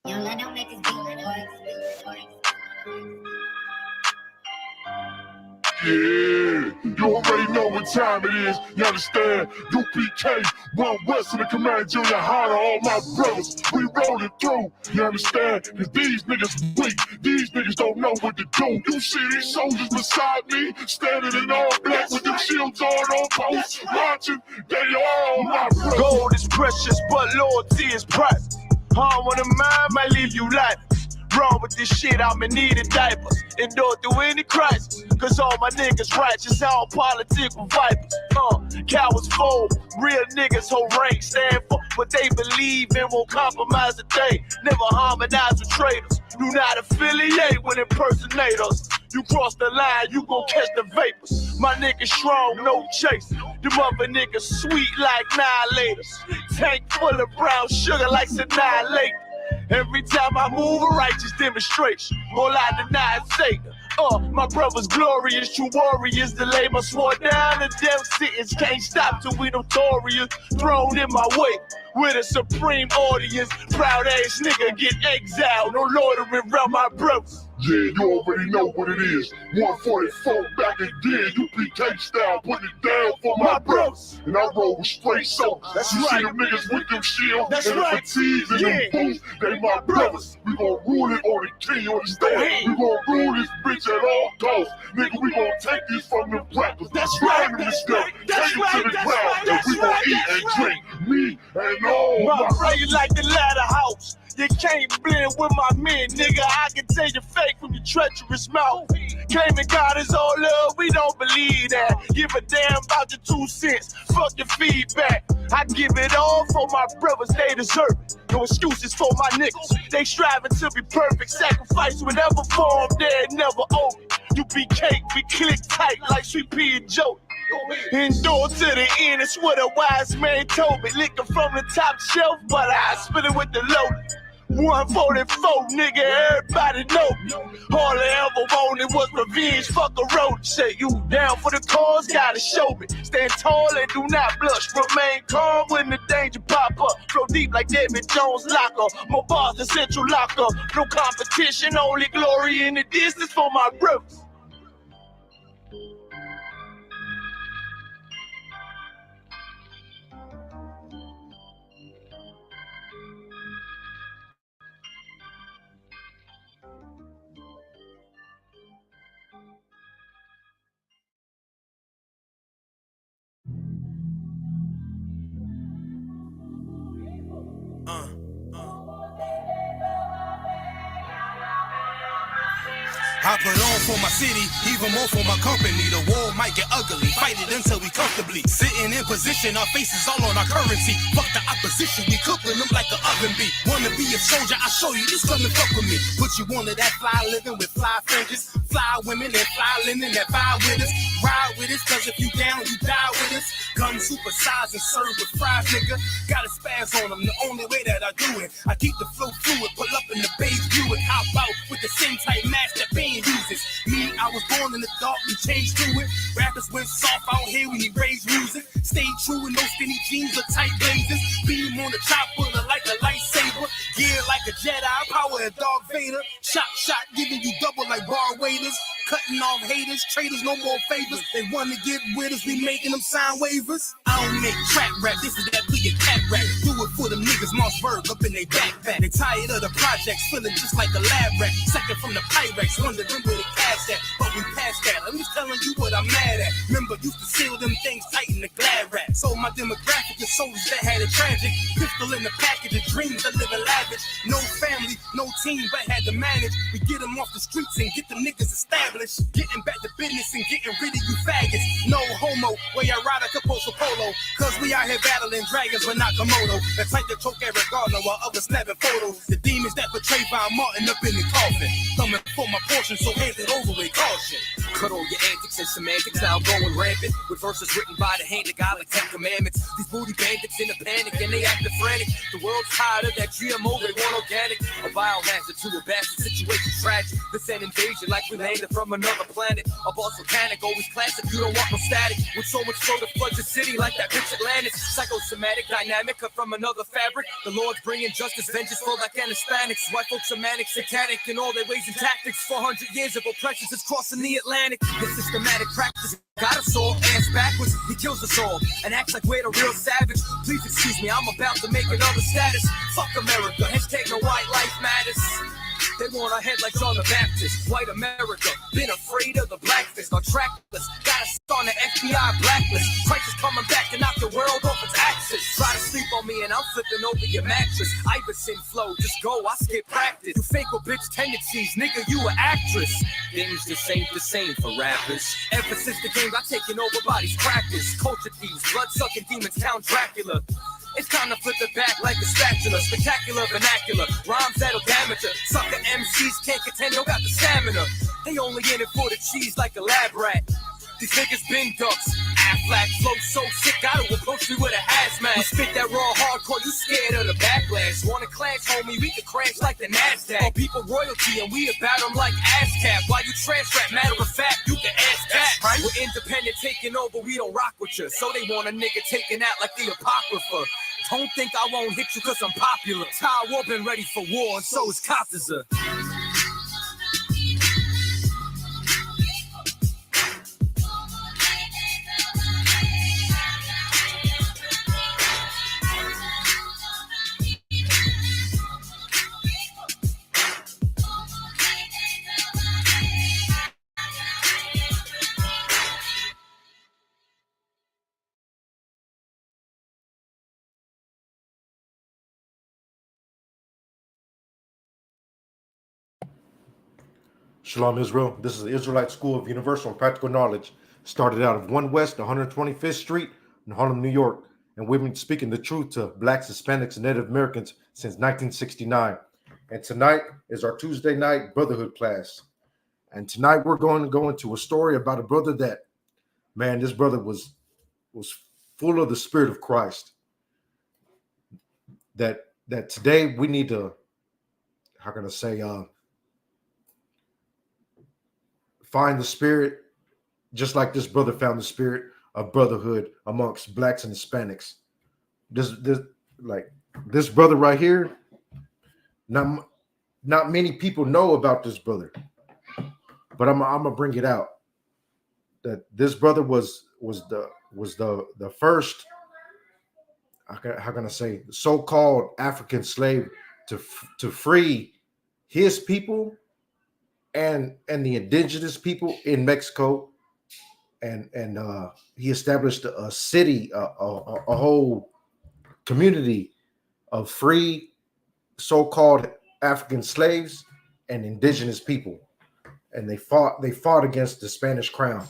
Young, I don't make this beat noise. Yeah, you already know what time it is, you understand? UPK, One West in the Command Junior High to all my brothers, we rolling through, you understand? Cause these niggas weak, these niggas don't know what to do. You see these soldiers beside me, standing in all black with them shields on post, watching, they all my brothers. Gold is precious, but loyalty is private. Harm on the mind might leave you lifeless. Wrong with this shit, I'ma need a diapers. Endure through any crisis, cause all my niggas righteous, all politics with vipers. Cowards fold, real niggas hold rank, stand for what they believe and won't compromise a thing. Never harmonize with traitors, do not affiliate with impersonators. You cross the line, you gon' catch the vapors. My niggas strong, no chase. Them other niggas sweet like annihilators. Tank full of brown sugar like annihilate. Every time I move, a righteous demonstration. All I deny is Satan. My brother's glorious, true warriors. To lay my sword down, and death sentence can't stop till we notorious. Thrown in my way with a supreme audience. Proud ass nigga get exiled, no loitering around my brothers. Yeah, you already know what it is. 144 back again, UPK style, putting it down for my brothers. And I roll with straight soldiers. That's you right. See them niggas with them shields That's and right. the fatigues and them boots. They my brothers. We gon' rule it on the king, you understand? We gon' rule this bitch at all costs. Nigga, we gon' take this from them rappers. That's right. That's right. That's right. That's right. And we gon' eat and drink. Me and all my my brother, you like the ladder house. You can't blend with my men, nigga. I can tell you fake from your treacherous mouth. Claiming God is all love, we don't believe that. Give a damn about your 2 cents. Fuck your feedback. I give it all for my brothers, they deserve it. No excuses for my niggas. They striving to be perfect. Sacrifice whatever form they never owe me. You be cake, we click tight like Sweet Pea and Joey. Endure to the end, it's what a wise man told me. Liquor from the top shelf, but I spill it with the load. 144, nigga, everybody know me. All I ever wanted was revenge, fuck a road. Say you down for the cause, gotta show me. Stand tall and do not blush. Remain calm when the danger pop up. Flow deep like David Jones locker. More bars than Central Locker. No competition, only glory in the distance for my brothers. I put on for my city, even more for my company. The war might get ugly, fight it until we comfortably sitting in position, our faces all on our currency. Fuck the opposition, we cooking them like an oven bee. Wanna be a soldier, I show you, just come and fuck with me. Put you onto that fly living with fly fringes, fly women and fly linen that vibe with us. Ride with us, cause if you down, you die with us. Gun supersized and served with fries, nigga. Got a spaz on them, the only way that I do it. I keep the flow fluid, pull up in the beige Buick, hop out with the same type mask that Bane uses. Me, I was born in the dark, we changed to it. Rappers went soft out here when he raised music. Stayed true in no skinny jeans or tight blazers. Beam on the chopper like a lightsaber. Gear like a Jedi, power of Darth Vader. Shot, giving you double like bar waiters. Cutting off haters, traders, no more favors. They wanna get with us, we making them sign waivers. I don't make trap rap, this is that big cat rap. Do it for them niggas, Moss Verb up in they backpack. They tired of the projects, feeling just like a lab rat. Second from the Pyrex, wondering where the cash at. But we passed that, I'm just telling you what I'm mad at. Remember, used to seal them things tight in the glad wrap. So my demographic is soldiers that had it tragic. Pistol in the package of dreams that live in lavish. No family, no team, but had to manage. We get them off the streets and get them niggas established. Getting back to business and getting rid of you faggots. No homo, where you ride a Caposo Polo. Cause we out here battling dragons with Nakamoto. The type that choke Eric Gardner while others snapping photos. The demons that portray Von Martin up in the coffin. Coming for my portion, so hand it over with caution. Cut all your antics and semantics, now going rampant with verses written by the hand of God like 10 commandments. These booty bandits in a panic and they acting frantic. The world's tired of that GMO, they want organic. A biohazard to a bastard situation tragic. This an invasion like we landed from another planet. A boss volcanic, always classic, you don't want no static. With so much flow to flood your city like that bitch Atlantis. Psychosomatic, dynamic, cut from another fabric. The Lord's bringing justice, vengeance for like an Hispanics. White folks are manic, satanic in all their ways and tactics. 400 years of oppression is crossing the Atlantic. This systematic practice got us all ass backwards. He kills us all and acts like we're the real savage. Please excuse me, I'm about to make another status. Fuck America, hashtag no white life matters. They want our head like John the Baptist. White America, been afraid of the black fist. Are trackless, got us on the FBI blacklist. Christ is coming back to knock the world off its axis. Try to sleep on me and I'm flipping over your mattress. Iverson flow, just go, I skip practice. You fake with bitch tendencies, nigga, you an actress. Things just ain't the same for rappers. Ever since the game got taken over by these crackers. Culture thieves, blood-sucking demons, Count Dracula. It's time to flip it back like a spatula. Spectacular vernacular, rhymes that'll damage her. Sucker MCs can't contend, don't got the stamina. They only in it for the cheese like a lab rat. These niggas been ducks. Aflac flow so sick, gotta approach me with a hazmat. You spit that raw hardcore, you scared of the backlash. Wanna clash, homie, we can crash like the NASDAQ. All people royalty and we about them like ASCAP. While you trash rap, matter of fact, you can ask that. Right? We're independent, taking over, we don't rock with you. So they want a nigga taken out like the Apocrypha. Don't think I won't hit you cause I'm popular. Ty War been ready for war and so is Katiza. Shalom Israel. This is the Israelite School of Universal and Practical Knowledge. Started out of 1 West 125th Street in Harlem, New York. And we've been speaking the truth to Blacks, Hispanics, and Native Americans since 1969. And tonight is our Tuesday night Brotherhood class. And tonight we're going to go into a story about a brother that, man, this brother was full of the Spirit of Christ. That today we need to, how can I say, find the spirit, just like this brother found the spirit of brotherhood amongst Blacks and Hispanics. This brother right here, not many people know about this brother, but I'm gonna bring it out. That this brother was the first, how can I say, so-called African slave to free his people and the indigenous people in Mexico, and he established a city, a whole community of free so-called African slaves and indigenous people, and they fought against the Spanish crown.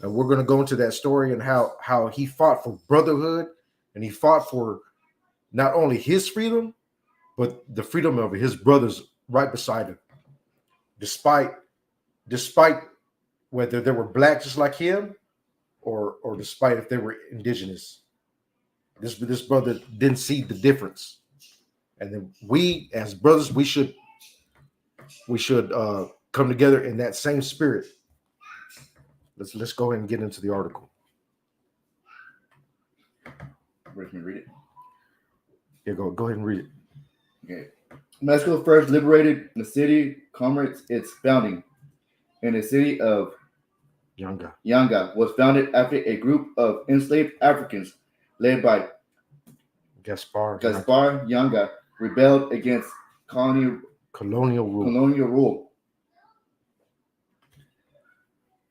And we're going to go into that story and how he fought for brotherhood, and he fought for not only his freedom but the freedom of his brothers right beside him. Despite whether they were black just like him or despite if they were indigenous. This brother didn't see the difference. And then we as brothers, we should come together in that same spirit. Let's go ahead and get into the article. Where can you read it? Yeah, go ahead and read it. Okay. Mexico first liberated the city commemorates its founding, and the city of Yanga was founded after a group of enslaved Africans led by Gaspar Yanga rebelled against colonial rule.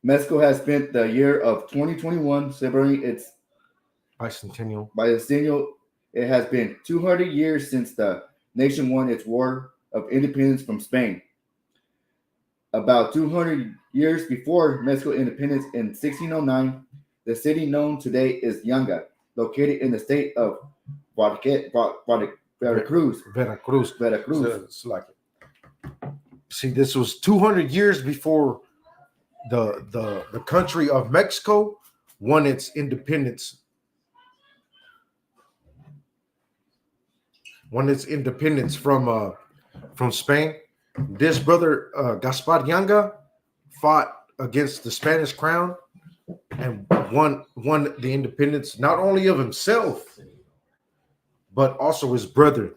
Mexico has spent the year of 2021 celebrating its bicentennial. It has been 200 years since the nation won its war of independence from Spain. About 200 years before Mexico independence in 1609, the city known today is Yanga, located in the state of Veracruz. See, this was 200 years before the country of Mexico won its independence. From Spain. This brother Gaspar Yanga fought against the Spanish crown and won the independence not only of himself but also his brother.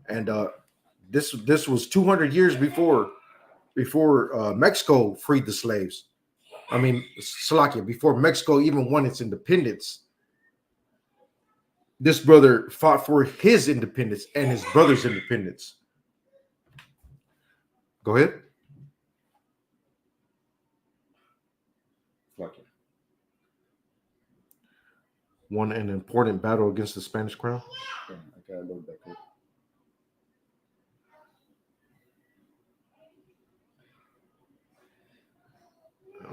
And this was 200 years before Mexico freed the slaves. I mean, Slovakia, before Mexico even won its independence. This brother fought for his independence and his brother's independence. Go ahead. Won an important battle against the Spanish crown. Yeah, I gotta load that quick.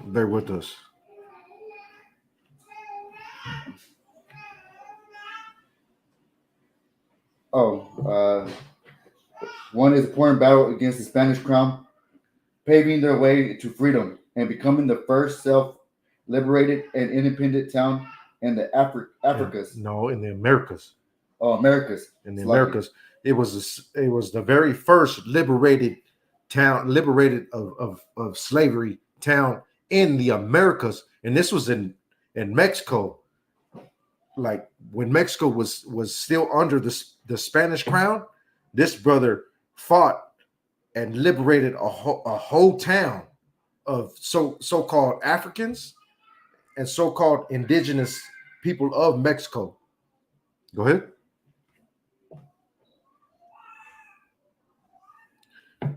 Bear with us. Won his important battle against the Spanish crown, paving their way to freedom and becoming the first self-liberated and independent town in the Africas. No, in the Americas. Oh, Americas. In the Americas, it was the very first liberated of slavery town in the Americas, and this was in Mexico. Like when Mexico was still under the Spanish crown, this brother fought and liberated a whole town of so-called Africans and so-called indigenous people of Mexico. Go ahead.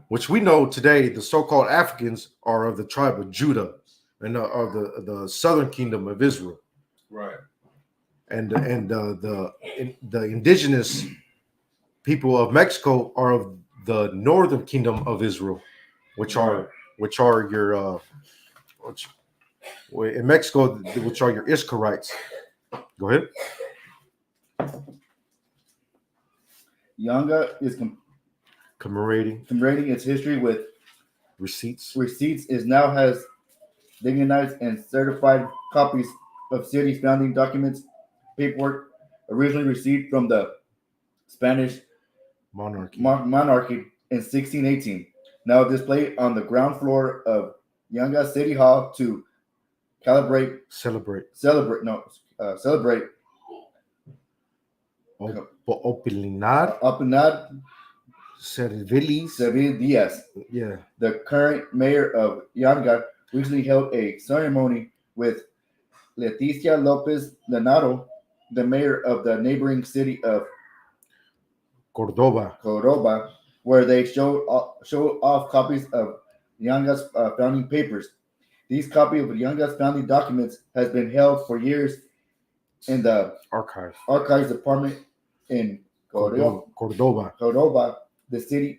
Which we know today, the so-called Africans are of the tribe of Judah and of the southern kingdom of Israel. Right. And the indigenous people of Mexico are of the northern kingdom of Israel, which are your in Mexico, which are your Ishkarites. Go ahead. Yanga is Commemorating its history with receipts. Is now has dignitized and certified copies of city's founding documents, paperwork originally received from the Spanish monarchy in 1618. Now displayed on the ground floor of Yanga City Hall to celebrate. Opinar Seville Diaz, yeah, the current mayor of Yanga, recently held a ceremony with Leticia Lopez Lenaro, the mayor of the neighboring city of Cordoba, where they showed off copies of Yanga's founding papers. These copies of Yanga's founding documents has been held for years in the archives department in Cordoba. The city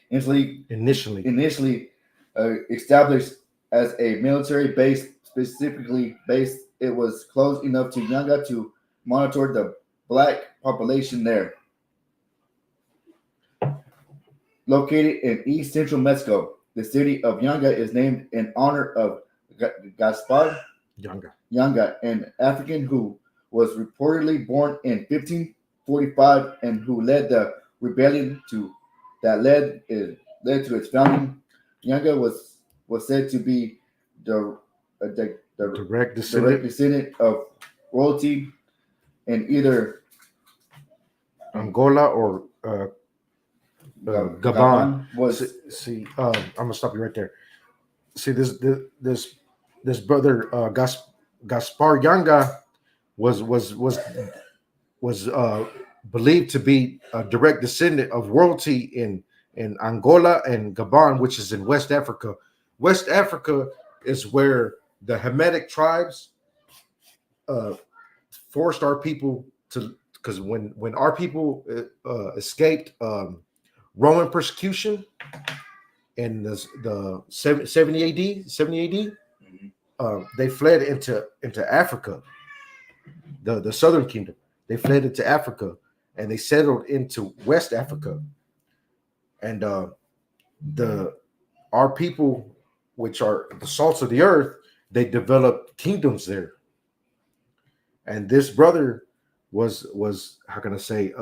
initially established as a military base, specifically based. It was close enough to Yanga to monitor the black population there. Located in East Central Mexico, the city of Yanga is named in honor of Gaspar Yanga, an African who was reportedly born in 1545 and who led the rebellion that led to its founding. Yanga was said to be the direct descendant of royalty in either Angola or Gabon. I'm gonna stop you right there. See, this brother Gaspar Yanga was believed to be a direct descendant of royalty in Angola and Gabon, which is in West Africa. West Africa is where the Hamitic tribes forced our people to, because when our people escaped Roman persecution in the 70 AD, they fled into Africa, the southern kingdom. They fled into Africa and they settled into West Africa. And our people, which are the salts of the earth, they developed kingdoms there. And this brother was how can I say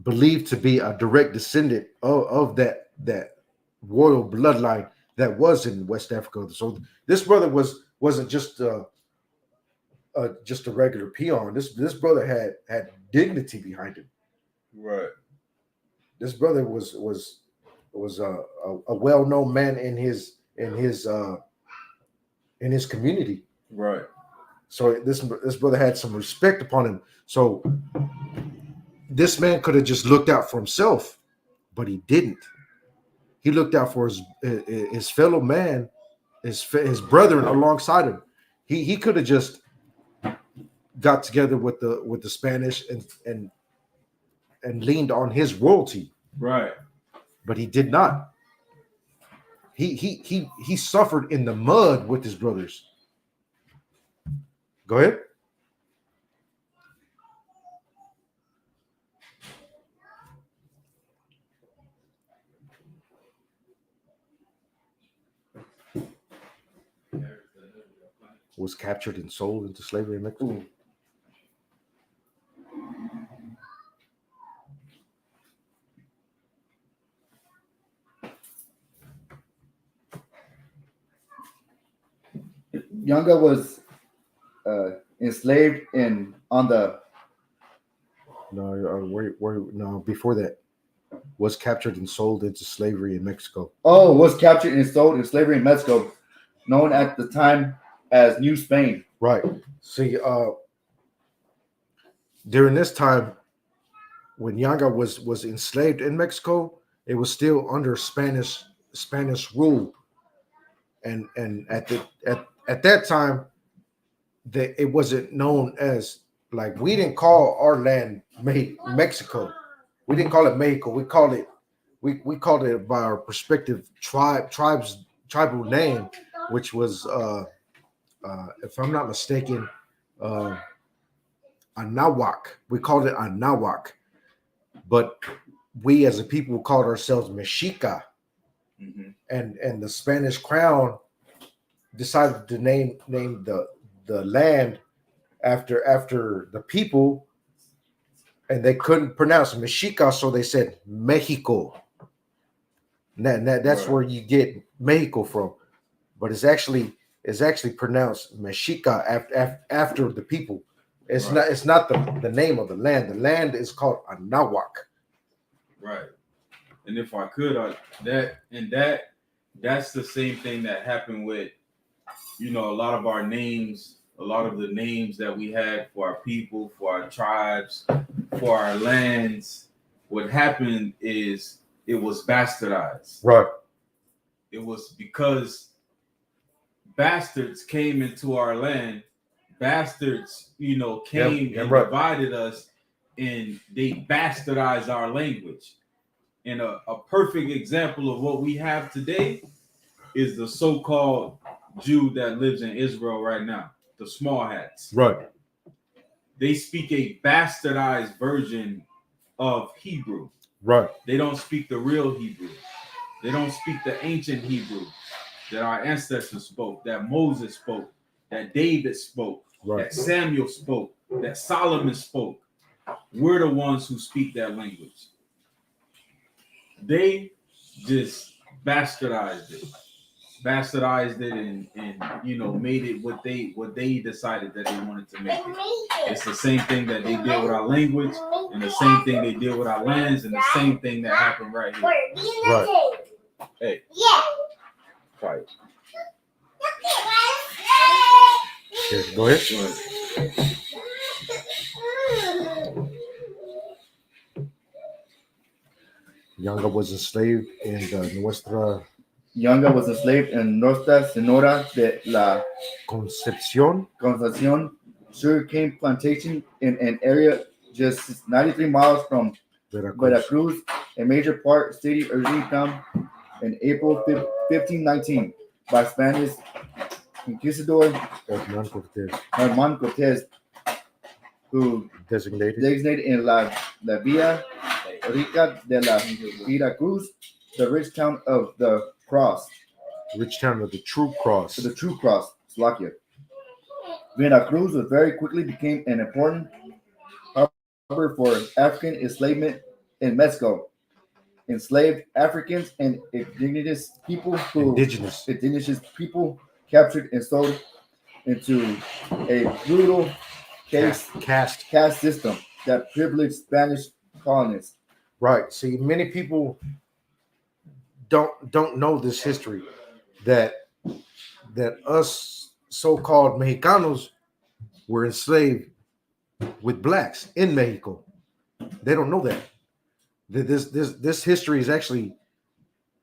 believed to be a direct descendant of that royal bloodline that was in West Africa. So this brother wasn't just a regular peon. This brother had dignity behind him. Right. This brother was a well-known man in his community. Right. So this brother had some respect upon him. So this man could have just looked out for himself, but he didn't. He looked out for his fellow man, his brethren alongside him. He could have just got together with the Spanish and leaned on his royalty. Right. But he did not. He suffered in the mud with his brothers. Go ahead. Was captured and sold into slavery in Mexico. Ooh. Yanga was enslaved on the no, before that, was captured and sold into slavery in Mexico. was captured and sold in slavery in Mexico, known at the time as New Spain. Right. See, during this time, when Yanga was enslaved in Mexico, it was still under Spanish rule, and at that time, it wasn't known as, like, we didn't call our land Mexico. We didn't call it Mexico. We called it by our respective tribal name, which was if I'm not mistaken, Anahuac. We called it Anahuac, but we as a people called ourselves Mexica, and the Spanish crown decided to name the land after the people, and they couldn't pronounce Mexica, so they said Mexico. That's right. Where you get Mexico from, but it's actually pronounced Mexica after the people. It's right. It's not the name of the land. The land is called Anahuac. Right. And if I could, that's the same thing that happened with, a lot of our names, a lot of the names that we had for our people, for our tribes, for our lands. What happened is it was bastardized. Right. It was because bastards came into our land. Bastards, came and right. divided us, and they bastardized our language. And a perfect example of what we have today is the so-called Jew that lives in Israel right now, the small hats. Right. They speak a bastardized version of Hebrew. Right. They don't speak the real Hebrew. They don't speak the ancient Hebrew that our ancestors spoke, that Moses spoke, that David spoke, right. that Samuel spoke, that Solomon spoke. We're the ones who speak that language. They just bastardized it and made it what they decided that they wanted to make it. It's the same thing that they did with our language, and the same thing they did with our lands, and the same thing that happened right here. Right. Hey. Yeah. Quiet. Here, go ahead. Yanga was enslaved in Yanga was enslaved in Nuestra Senora de la Concepción sugarcane plantation in an area just 93 miles from Veracruz, a major port city originally found in April 1519 by Spanish Conquistador Herman Cortez, who designated in La Villa Rica de la Veracruz, the rich town of the Cross. Rich town of the True Cross. The True Cross, Slovakia. Veracruz very quickly became an important harbor for African enslavement in Mexico. Enslaved Africans and indigenous people captured and sold into a brutal caste system that privileged Spanish colonists. Right. See, many people don't know this history that us so-called Mexicanos were enslaved with blacks in Mexico. They don't know that. This history is actually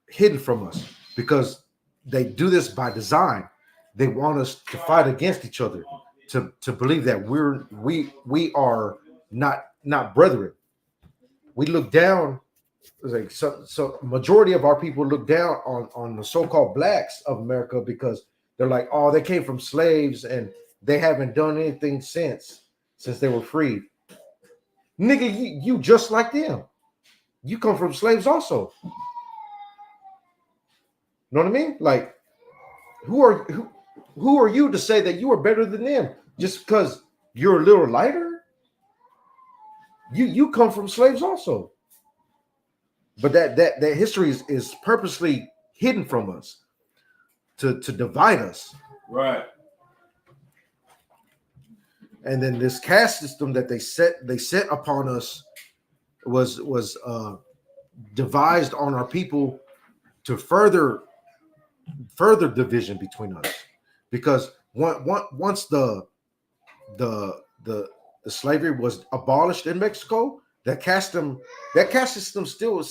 hidden from us because they do this by design. They want us to fight against each other, to believe that we are not brethren. We look down, like so majority of our people look down on the so-called blacks of America because they're like, oh, they came from slaves and they haven't done anything since they were freed. Nigga, you just like them. You come from slaves also. Know what I mean? Like, who are you to say that you are better than them just because you're a little lighter? You come from slaves also. But that history is purposely hidden from us to divide us. Right. And then this caste system that they set upon us was devised on our people to further division between us, because once the slavery was abolished in Mexico, that caste system still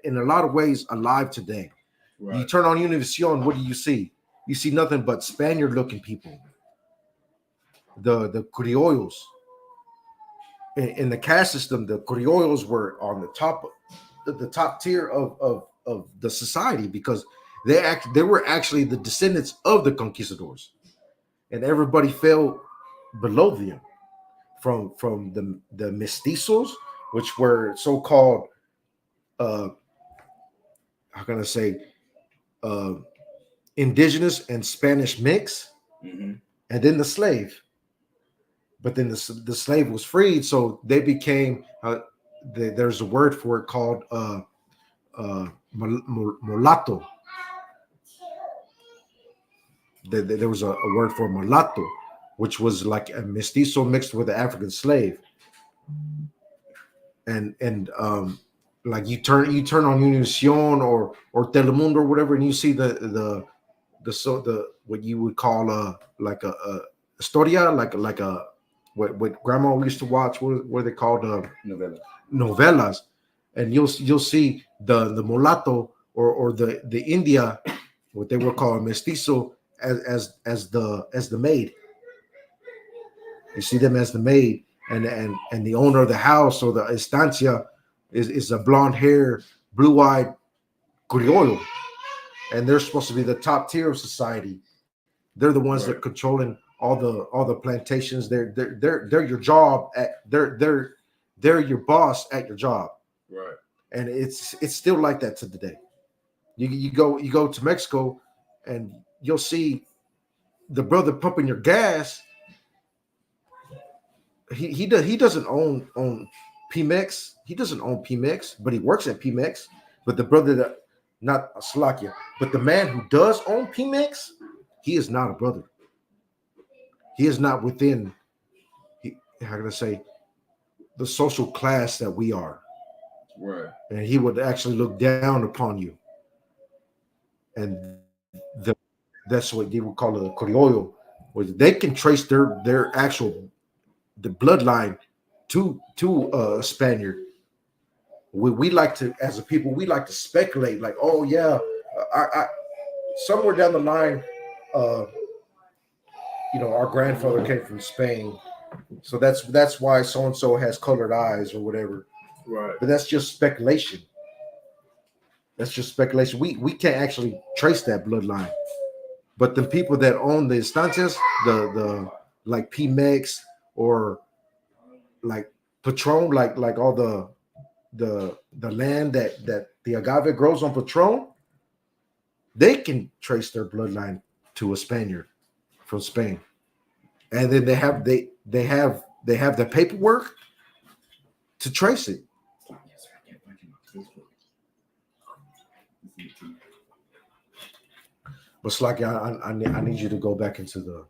in a lot of ways alive today. Right. You turn on Univision, what do you see? You see nothing but Spaniard looking people, the criollos. In the caste system, the criollos were on the top tier of the society because they were actually the descendants of the conquistadors, and everybody fell below them from the mestizos, which were so-called how can I say indigenous and Spanish mix, and then the slave. But then the slave was freed, so they became. There's a word for it called mulatto. There was a word for mulatto, which was like a mestizo mixed with an African slave. And like you turn on Univision or Telemundo or whatever, and you see the what you would call like a historia, like a what grandma used to watch, what they called novelas, and you'll see the mulatto or the India, what they were called mestizo, as the maid. You see them as the maid, and the owner of the house or the estancia is a blonde hair, blue eyed criollo, and they're supposed to be the top tier of society. They're the ones that are controlling all the plantations. They're your job they're your boss at your job. Right. And it's still like that to today. You go to Mexico and you'll see the brother pumping your gas. He doesn't own Pemex. He doesn't own Pemex, but he works at Pemex. But the brother that not Slovakia, but the man who does own Pemex, he is not a brother. He is not within, how can I say, the social class that we are. Right. And he would actually look down upon you. And that's what they would call a criollo, where they can trace their actual the bloodline to a Spaniard. We like to, as a people, we like to speculate, like, oh yeah, I somewhere down the line, our grandfather came from Spain, so that's why so and so has colored eyes or whatever. Right. But that's just speculation. That's just speculation. We can't actually trace that bloodline. But the people that own the estancias, the like Pemex or like Patron, like all the land that the agave grows on Patron, they can trace their bloodline to a Spaniard from Spain, and then they have the paperwork to trace it. But Slacky, I need you to go back into the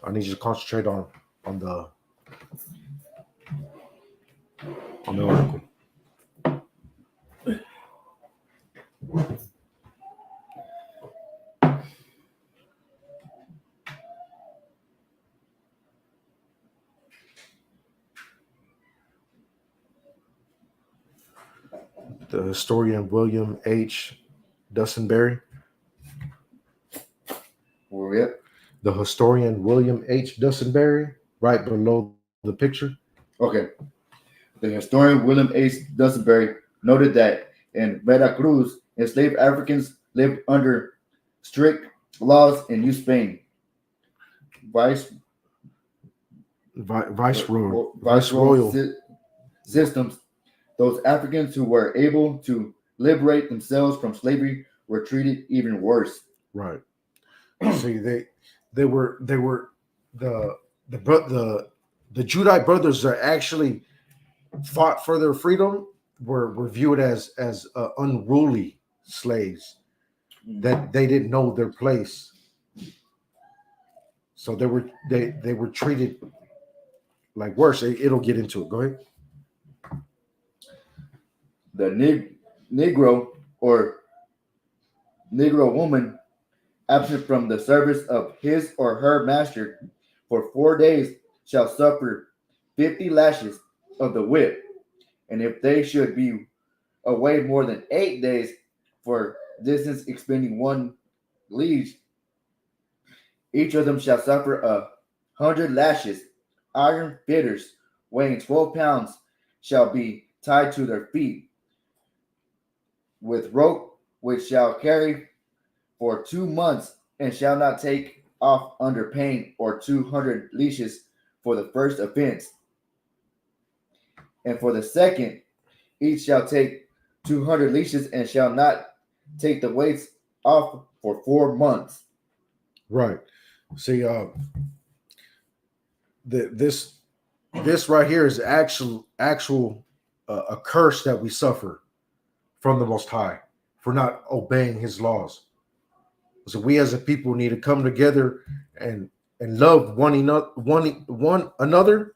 I need you to concentrate on the article. The historian William H. Dusenberry. Where we at? The historian William H. Dusenberry, right below the picture. Okay. The historian William H. Dusenberry noted that in Veracruz, enslaved Africans lived under strict laws in New Spain. Viceroyal systems. Those Africans who were able to liberate themselves from slavery were treated even worse. Right. See, they were the Judite brothers are actually fought for their freedom. Were viewed as unruly slaves that they didn't know their place. So they were treated like worse. It'll get into it. Go ahead. The Negro or Negro woman absent from the service of his or her master for 4 days shall suffer 50 lashes of the whip, and if they should be away more than 8 days for distance exceeding 1 league, each of them shall suffer 100 lashes. Iron fitters weighing 12 pounds shall be tied to their feet with rope, which shall carry for 2 months, and shall not take off under pain or 200 leashes for the first offense. And for the second, each shall take 200 leashes and shall not take the weights off for 4 months. Right. See, this right here is actual a curse that we suffer from the Most High for not obeying His laws. So we as a people need to come together and love one another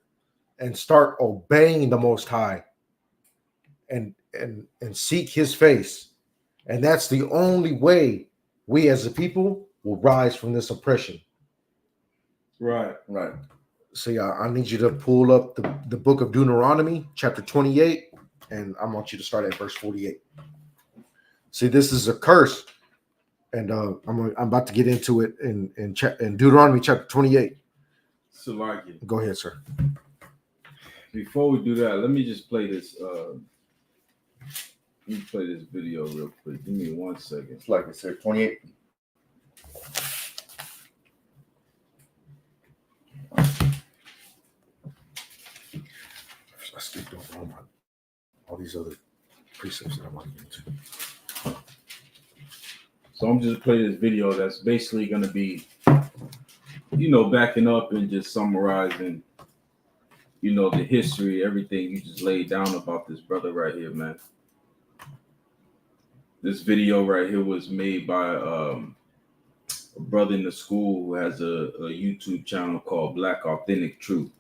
and start obeying the Most High and seek His face. And that's the only way we as a people will rise from this oppression. Right. So I need you to pull up the book of Deuteronomy, chapter 28, and I want you to start at verse 48. See, this is a curse, and I'm about to get into it in Deuteronomy chapter 28. Salaki. Go ahead, sir. Before we do that, let me just play this. Let me play this video real quick. Give me 1 second. It's like it, sir. 28. I skipped over all these other precepts that I want to get into. So I'm just playing this video that's basically going to be, backing up and just summarizing, the history, everything you just laid down about this brother right here, man. This video right here was made by a brother in the school who has a YouTube channel called Black Authentic Truth.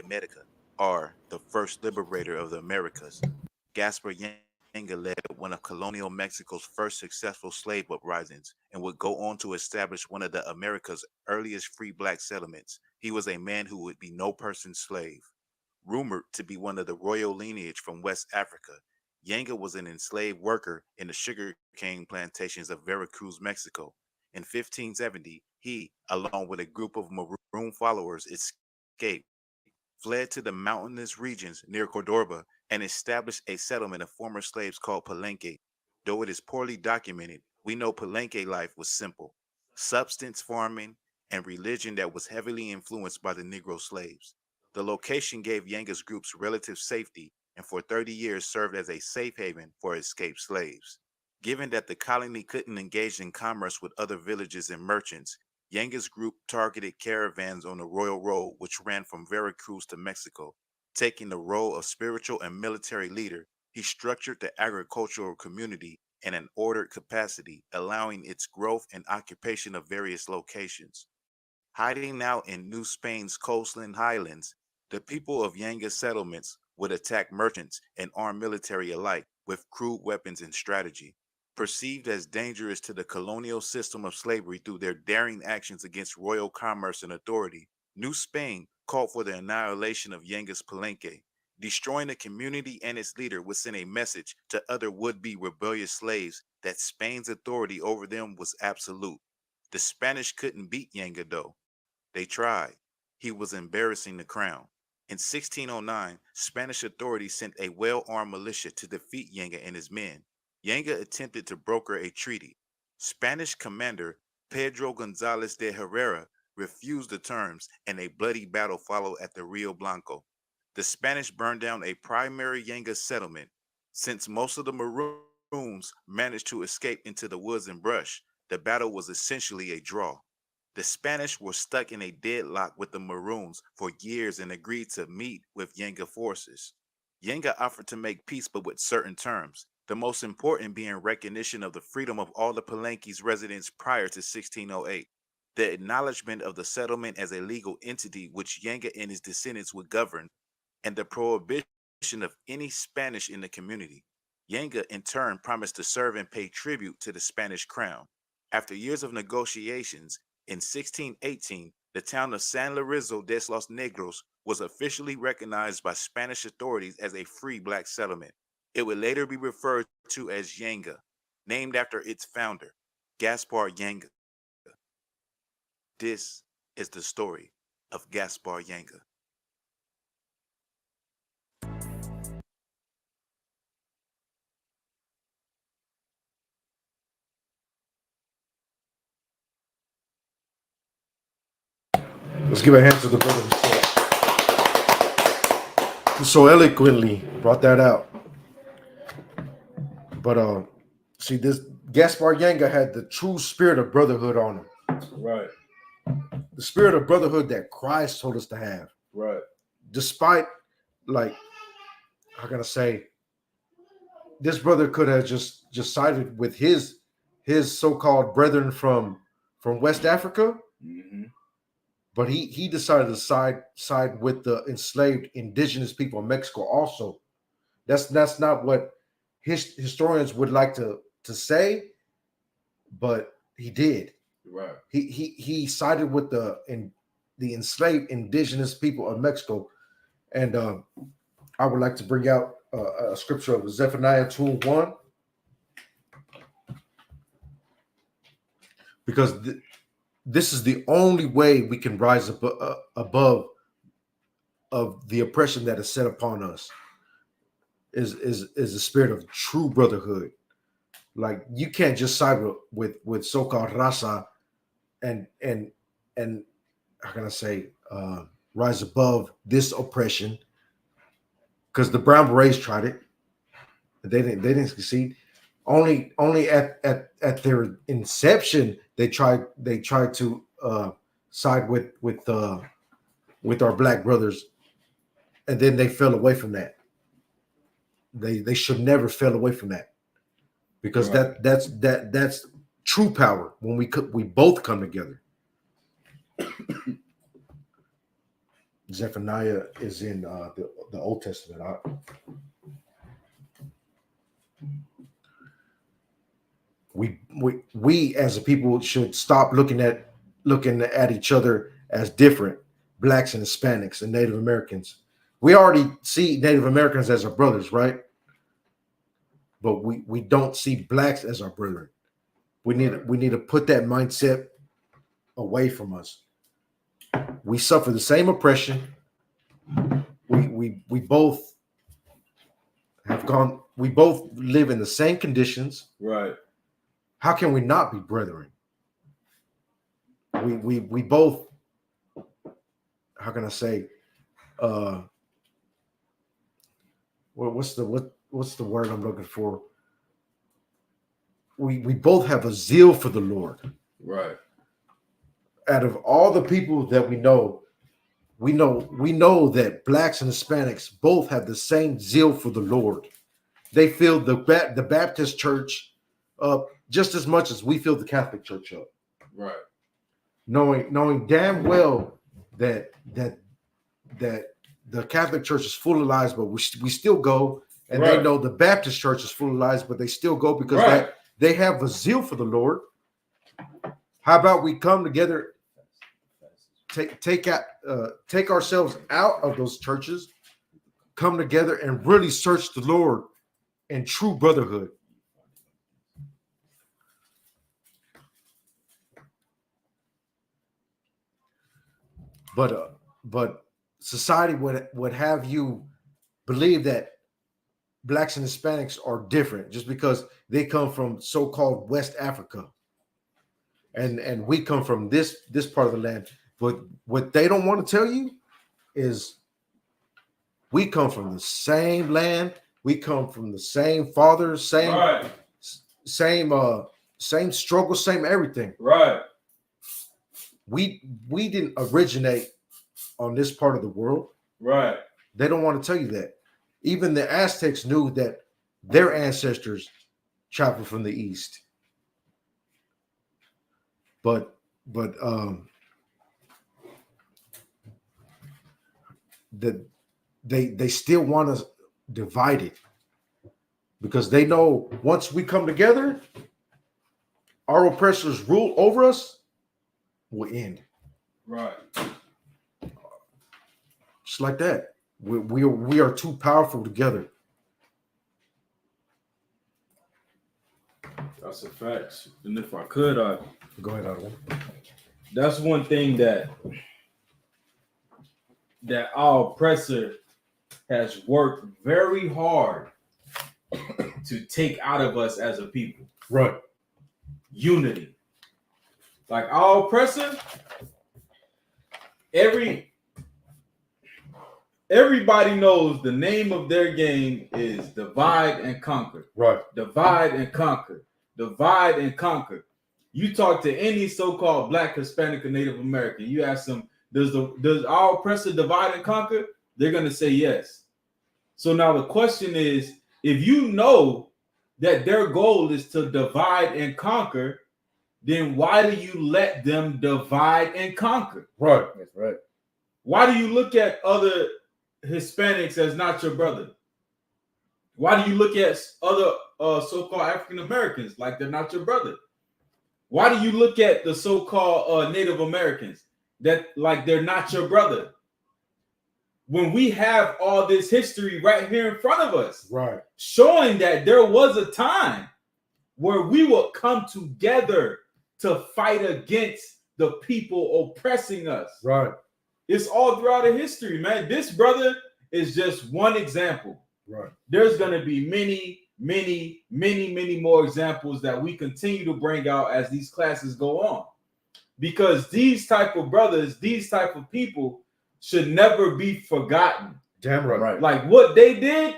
America are the first liberator of the Americas. Gaspar Yanga led one of colonial Mexico's first successful slave uprisings and would go on to establish one of the America's earliest free black settlements. He was a man who would be no person's slave. Rumored to be one of the royal lineage from West Africa, Yanga was an enslaved worker in the sugarcane plantations of Veracruz, Mexico. In 1570, he, along with a group of maroon followers, escaped, fled to the mountainous regions near Cordoba, and established a settlement of former slaves called Palenque. Though it is poorly documented, We know Palenque life was simple: substance farming and religion that was heavily influenced by the Negro slaves. The location gave Yanga's groups relative safety and for 30 years served as a safe haven for escaped slaves. Given that the colony couldn't engage in commerce with other villages and merchants, Yanga's group targeted caravans on the Royal Road, which ran from Veracruz to Mexico. Taking the role of spiritual and military leader, he structured the agricultural community in an ordered capacity, allowing its growth and occupation of various locations. Hiding now in New Spain's coastland highlands, the people of Yanga's settlements would attack merchants and armed military alike with crude weapons and strategy. Perceived as dangerous to the colonial system of slavery through their daring actions against royal commerce and authority, New Spain called for the annihilation of Yanga's Palenque. Destroying the community and its leader would send a message to other would-be rebellious slaves that Spain's authority over them was absolute. The Spanish couldn't beat Yanga though. They tried. He was embarrassing the crown. In 1609, Spanish authorities sent a well-armed militia to defeat Yanga and his men. Yanga attempted to broker a treaty. Spanish commander Pedro Gonzalez de Herrera refused the terms, and a bloody battle followed at the Rio Blanco. The Spanish burned down a primary Yanga settlement. Since most of the Maroons managed to escape into the woods and brush, the battle was essentially a draw. The Spanish were stuck in a deadlock with the Maroons for years and agreed to meet with Yanga forces. Yanga offered to make peace, but with certain terms, the most important being recognition of the freedom of all the Palenque's residents prior to 1608, the acknowledgement of the settlement as a legal entity which Yanga and his descendants would govern, and the prohibition of any Spanish in the community. Yanga, in turn, promised to serve and pay tribute to the Spanish crown. After years of negotiations, in 1618, the town of San Lorenzo de los Negros was officially recognized by Spanish authorities as a free black settlement. It would later be referred to as Yanga, named after its founder, Gaspar Yanga. This is the story of Gaspar Yanga. Let's give a hand to the brother who so eloquently brought that out. But see, this Gaspar Yanga had the true spirit of brotherhood on him. Right. The spirit of brotherhood that Christ told us to have. Right. Despite, like, how can I say, this brother could have just sided with his so-called brethren from West Africa. Mm-hmm. But he decided to side with the enslaved indigenous people of Mexico also. That's not what historians would like to say, but he did. Right. He sided with the enslaved indigenous people of Mexico. And I would like to bring out a scripture of Zephaniah 2:1. Because this is the only way we can rise above of the oppression that is set upon us. Is the spirit of true brotherhood. Like, you can't just side with so-called raza and how can I say rise above this oppression, because the Brown Berets tried it. They didn't succeed. Only at their inception they tried to side with our black brothers, and then they fell away from that. They should never fell away from that, because right. that's true power when we both come together. Zephaniah is in the Old Testament. We as a people should stop looking at each other as different, blacks and Hispanics and Native Americans. We already see Native Americans as our brothers, right? But we don't see blacks as our brethren. We need to put that mindset away from us. We suffer the same oppression. We both have gone. We both live in the same conditions. Right. how can we not be brethren? We both, how can I say, what's the word I'm looking for? We both have a zeal for the Lord. Right. Out of all the people that we know that blacks and Hispanics both have the same zeal for the Lord. They fill the Baptist church up just as much as we fill the Catholic church up. Right. Knowing damn well that the Catholic church is full of lies, but we still go, and right. They know the Baptist church is full of lies, but they still go because they have a zeal for the Lord. How about we come together, take ourselves out of those churches, come together and really search the Lord in true brotherhood. But society would have you believe that blacks and Hispanics are different just because they come from so-called West Africa, and we come from this part of the land. But what they don't want to tell you is we come from the same land, we come from the same father, same struggle, same everything. Right. We didn't originate on this part of the world. Right. They don't want to tell you that. Even the Aztecs knew that their ancestors traveled from the east. But they still want us divided because they know once we come together, our oppressors rule over us will end. Right. Just like that. We are too powerful together. That's a fact. And if I could, go ahead, Otto. That's one thing that our oppressor has worked very hard to take out of us as a people. Right. Unity. Like our oppressor, everybody knows the name of their game is divide and conquer. Right. Divide and conquer. Divide and conquer. You talk to any so-called Black, Hispanic, or Native American, you ask them, does our oppressor divide and conquer? They're going to say yes. So now the question is, if you know that their goal is to divide and conquer, then why do you let them divide and conquer? Right. That's right. Why do you look at other Hispanics as not your brother? Why do you look at other so-called African Americans like they're not your brother? Why do you look at the so-called Native Americans that like they're not your brother? When we have all this history right here in front of us, right, showing that there was a time where we will come together to fight against the people oppressing us. Right. It's all throughout the history, man. This brother is just one example. Right. There's going to be many more examples that we continue to bring out as these classes go on. Because these type of brothers, these type of people should never be forgotten. Damn right. Like what they did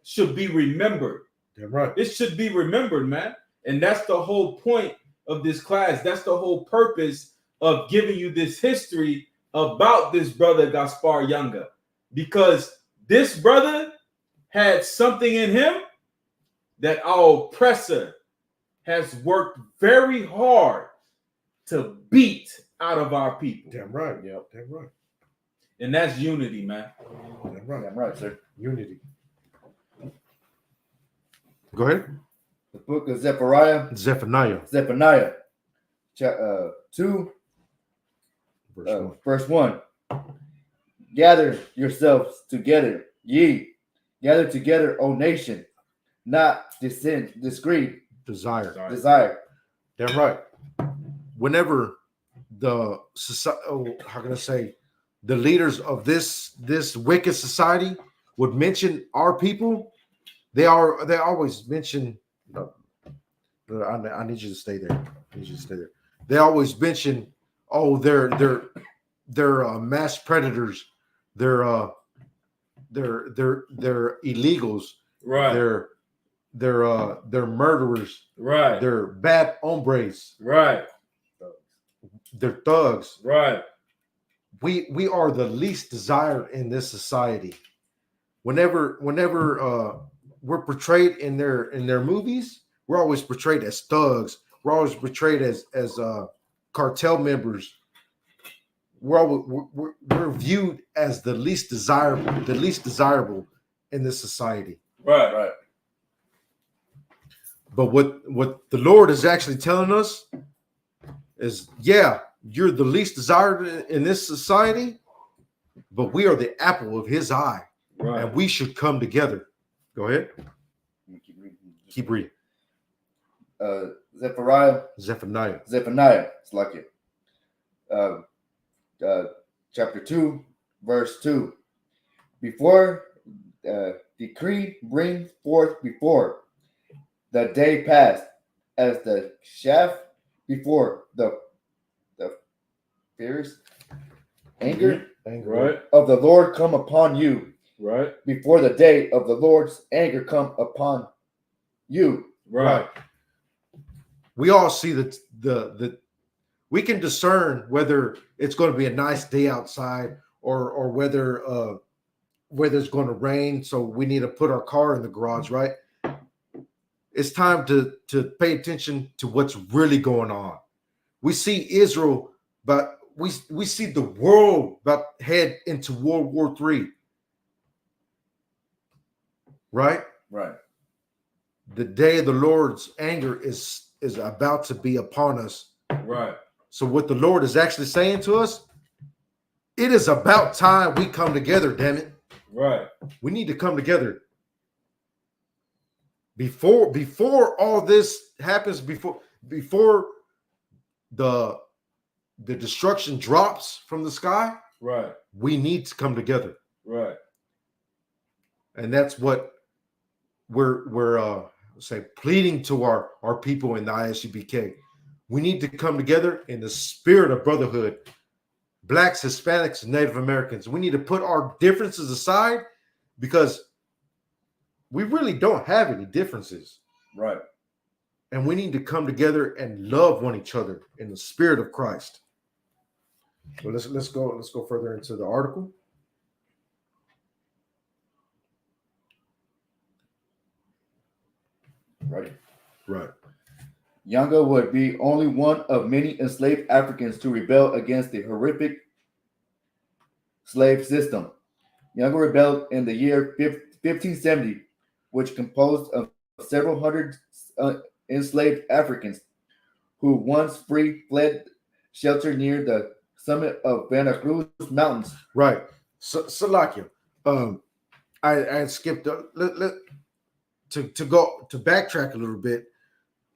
should be remembered. Damn right. It should be remembered, man. And that's the whole point of this class. That's the whole purpose of giving you this history about this brother Gaspar Yanga. Because this brother had something in him that our oppressor has worked very hard to beat out of our people. Damn right. Yep. Damn right. And that's unity, man. Damn right. Damn right, sir. Unity. Go ahead. The book of Zephaniah. Zephaniah. 2. Verse 1. Gather yourselves together, ye. Gather together, O nation. Not discreet. Desire. Damn right. Whenever the society, how can I say, the leaders of this wicked society would mention our people, they always mention I need you to stay there. I need you to stay there. They always mention, oh, they're mass predators. They're illegals. Right. They're murderers. Right. They're bad hombres. Right. They're thugs. Right. We are the least desired in this society. Whenever we're portrayed in their movies, we're always portrayed as thugs. We're always portrayed as cartel members. We're viewed as the least desirable in this society. Right. Right. But what the Lord is actually telling us is, yeah, you're the least desired in this society, but we are the apple of His eye, right. And we should come together. Go ahead. Keep reading. Zephaniah. It's like it. Chapter 2, verse 2. Before decree brings forth before the day passed, as the shaft before the fierce anger right. of the Lord come upon you. Right. Before the day of the Lord's anger come upon you. Right. We all see the we can discern whether it's going to be a nice day outside or whether it's going to rain, so we need to put our car in the garage, right? It's time to pay attention to what's really going on. We see Israel, but we see the world about head into World War III. Right? Right. The day of the Lord's anger is about to be upon us. Right. So what the Lord is actually saying to us, it is about time we come together, damn it. Right. We need to come together. Before all this happens, before the destruction drops from the sky, right, we need to come together. Right. And that's what we're pleading to our people in the ISUPK. We need to come together in the spirit of brotherhood. Blacks, Hispanics, Native Americans. We need to put our differences aside, because we really don't have any differences. Right. And we need to come together and love one another in the spirit of Christ. Well, let's go further into the article. Right. Yanga would be only one of many enslaved Africans to rebel against the horrific slave system. Yanga rebelled in the year 1570, which composed of several hundred enslaved Africans who, once free, fled shelter near the summit of Santa Cruz Mountains. Right. So, Salakia, I skipped to backtrack a little bit.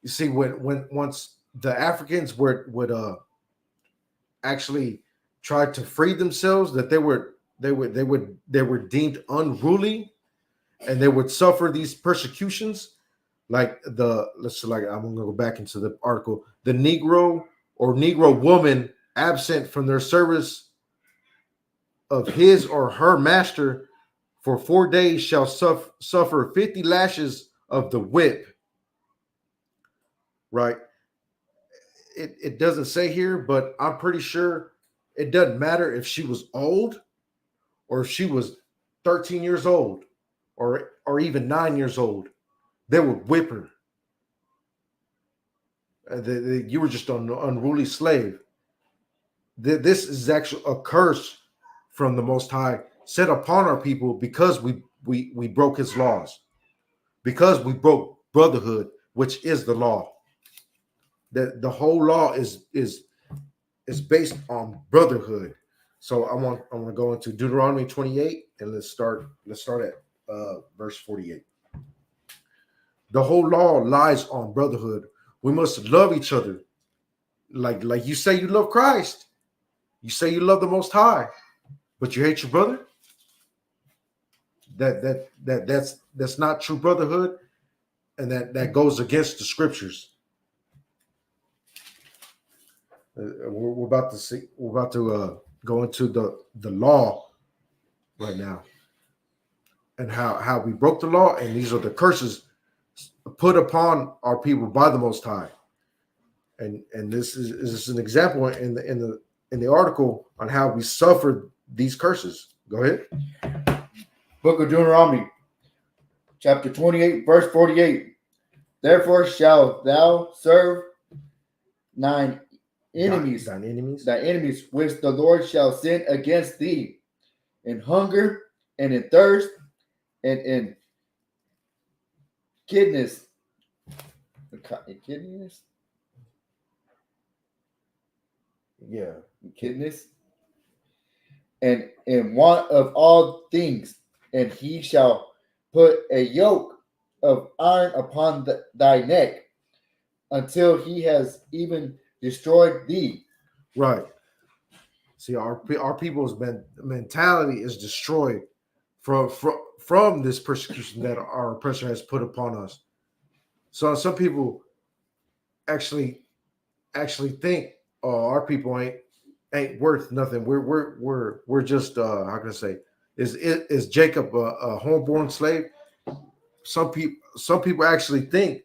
You see, once the Africans would actually try to free themselves, that they were deemed unruly, and they would suffer these persecutions. I'm gonna go back into the article. The Negro or Negro woman absent from their service of his or her master for 4 days shall suffer 50 lashes of the whip. Right. It doesn't say here, but I'm pretty sure it doesn't matter if she was old or if she was 13 years old or even 9 years old. They would whip her. You were just an unruly slave. This is actually a curse from the Most High set upon our people because we broke His laws, because we broke brotherhood, which is the law. The whole law is based on brotherhood. So I want to go into Deuteronomy 28, and let's start at verse 48. The whole law lies on brotherhood. We must love each other. Like you say you love Christ. You say you love the Most High, but you hate your brother. That's not true brotherhood, and that goes against the scriptures. We're about to see. We're about to go into the law right now, and how we broke the law, and these are the curses put upon our people by the Most High. And this is an example in the article on how we suffered these curses. Go ahead. Book of Deuteronomy, chapter 28, verse 48. Therefore shalt thou serve thine enemies, thy enemies, which the Lord shall send against thee, in hunger and in thirst and in kidneys. Kidneys? Yeah. Kidneys. And in want of all things, and he shall put a yoke of iron upon thy neck until he has even destroyed thee. Right. See, our people's mentality is destroyed from this persecution that our oppressor has put upon us. So some people actually think, oh, our people ain't worth nothing. We're just how can I say, is Jacob a homeborn slave? Some people actually think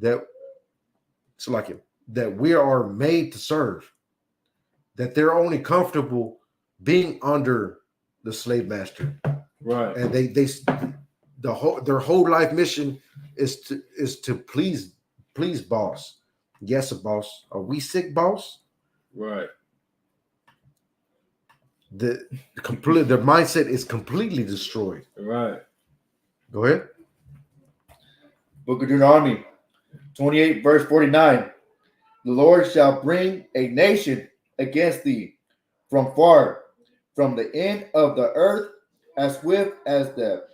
that it's like it, that we are made to serve, that they're only comfortable being under the slave master, Right? And their whole life mission is to please boss. Yes, a boss. Are we sick, boss? Right. Their mindset is completely destroyed. Right. Go ahead. Book of Deuteronomy, 28, verse 49. The Lord shall bring a nation against thee from far, from the end of the earth, as swift as the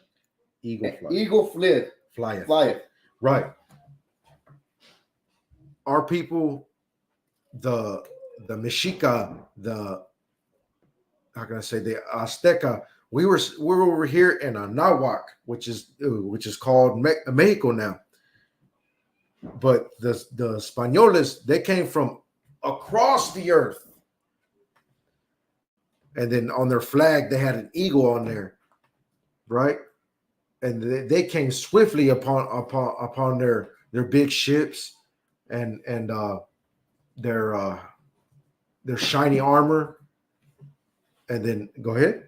eagle flieth. Right. Our people, the Mexica, the how can I say, the Azteca, we were over here in Anahuac, which is called Mexico now. But the Españoles, they came from across the earth, and then on their flag they had an eagle on there, right? And they came swiftly upon their big ships and their shiny armor. And then go ahead.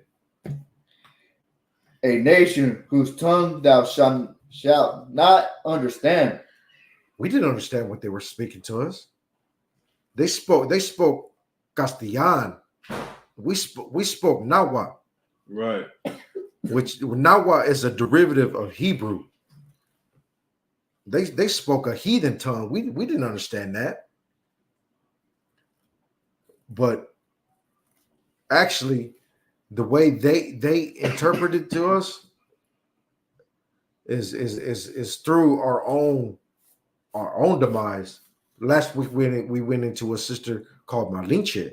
A nation whose tongue thou shalt not understand. We didn't understand what they were speaking to us. They spoke Castellan. We spoke Nahuatl. Right. Which Nahuatl is a derivative of Hebrew. They spoke a heathen tongue. We didn't understand that. But actually, the way they interpreted to us is through our own demise. Last week we went into a sister called Malinche,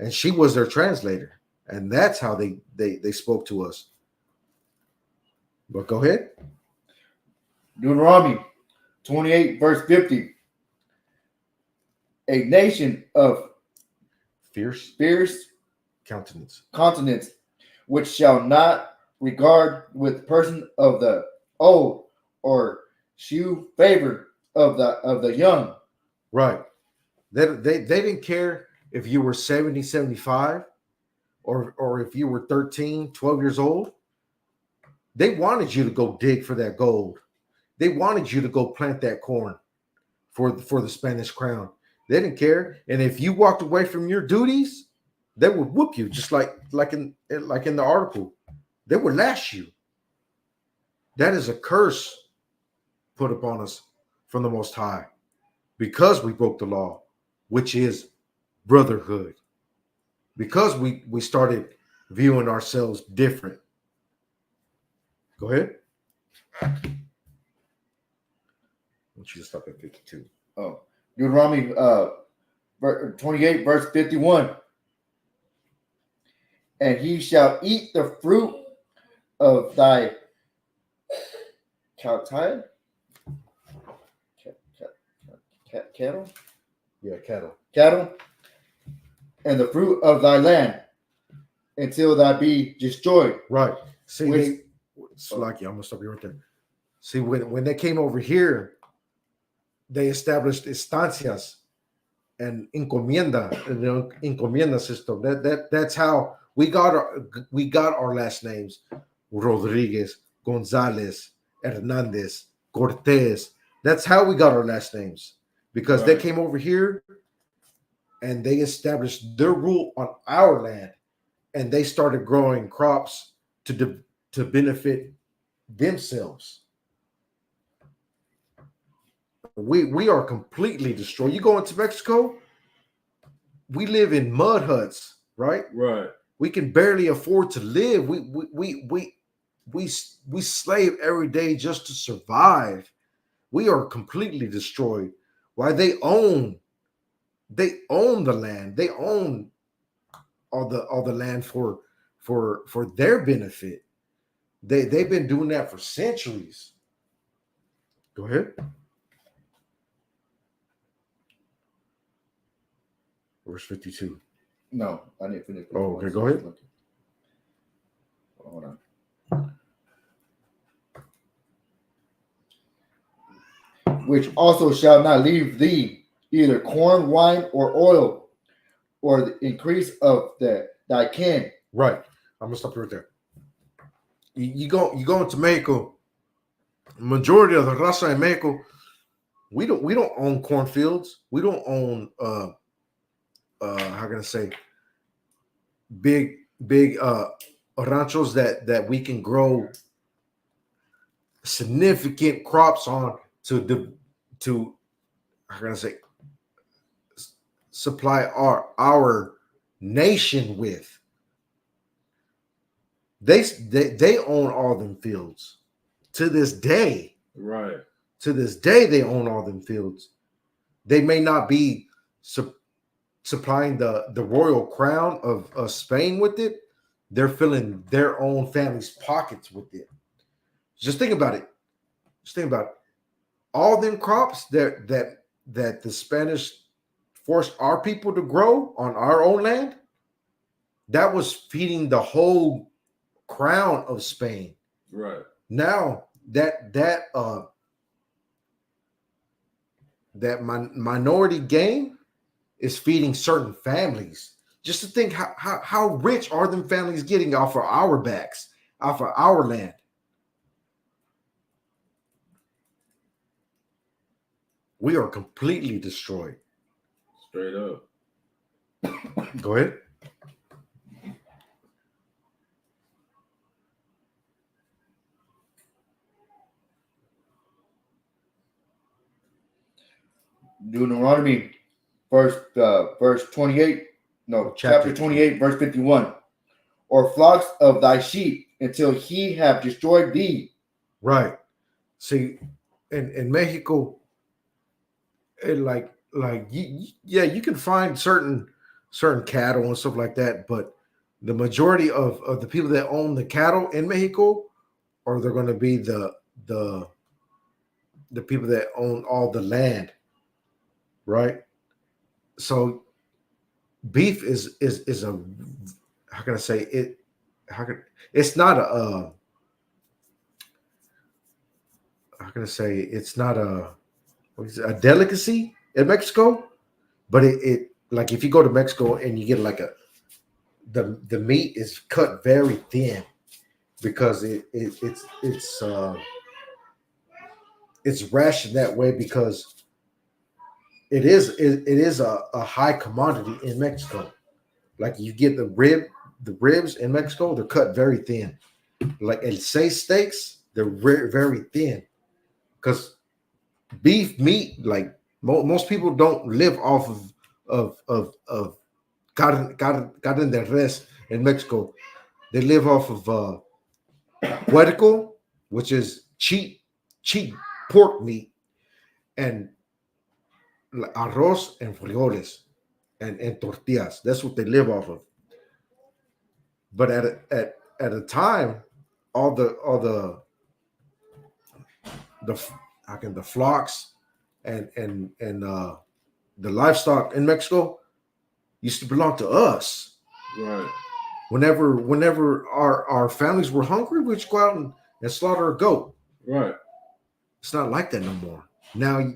and she was their translator, and that's how they spoke to us. But go ahead. Deuteronomy 28, verse 50. A nation of fierce countenance, which shall not regard with person of the old, or shew favor of the young. Right. They didn't care if you were 70, 75, or if you were 13, 12 years old. They wanted you to go dig for that gold. They wanted you to go plant that corn for the Spanish crown. They didn't care. And if you walked away from your duties, they would whoop you, just like in the article. They would lash you. That is a curse put upon us from the Most High because we broke the law, which is brotherhood. Because we started viewing ourselves different. Go ahead. I want you to stop at 52. Oh, Deuteronomy 28, verse 51. And he shall eat the fruit of thy cattle. Yeah, cattle. Cattle, and the fruit of thy land until thy be destroyed. Right. See, Which- I'm gonna stop you right there. See, when they came over here, they established estancias and encomienda, the encomienda system. That's how we got our last names: Rodriguez, Gonzalez, Hernandez, Cortez. That's how we got our last names, because they came over here and they established their rule on our land, and they started growing crops to benefit themselves. We are completely destroyed. You go into Mexico, we live in mud huts, right? Right. We can barely afford to live. We slave every day just to survive. We are completely destroyed. Why? They own the land. They own all the land for their benefit. They've been doing that for centuries. Go ahead. Verse 52. No, I didn't finish. Oh, okay, go ahead. Hold on. Which also shall not leave thee either corn, wine, or oil, or the increase of thy kin. Right. I'm gonna stop you right there. You go into Mexico. Majority of the raza in Mexico, we don't own cornfields. We don't own how can I say, big ranchos that we can grow significant crops on to how can I say, supply our nation with. They own all them fields to this day. Right. To this day, they own all them fields. They may not be supplying the royal crown of Spain with it. They're filling their own family's pockets with it. Just think about it. All them crops that the Spanish forced our people to grow on our own land, that was feeding the whole crown of Spain. Right. Now that minority gain is feeding certain families. Just to think how rich are them families getting off of our backs, off of our land. We are completely destroyed. Straight up. Go ahead. Deuteronomy, verse 28. No, chapter 28, verse 51. Or flocks of thy sheep until he have destroyed thee. Right. See, in Mexico, you can find certain cattle and stuff like that, but the majority of the people that own the cattle in Mexico, or they're going to be the people that own all the land, right? So beef is a, how can I say it? It's not a how can I say, it's not a delicacy in Mexico, but it like if you go to Mexico and you get like the meat is cut very thin because it's rationed that way because it is a high commodity in Mexico. Like you get the ribs in Mexico, they're cut very thin. Like El Seis steaks, they're very thin because beef meat, like most people don't live off of carne de res in Mexico. They live off of puerco, which is cheap pork meat, and arroz and frijoles and tortillas. That's what they live off of. But at a time, all the flocks and the livestock in Mexico, used to belong to us. Right. Whenever our families were hungry, we'd just go out and slaughter a goat. Right. It's not like that no more. Now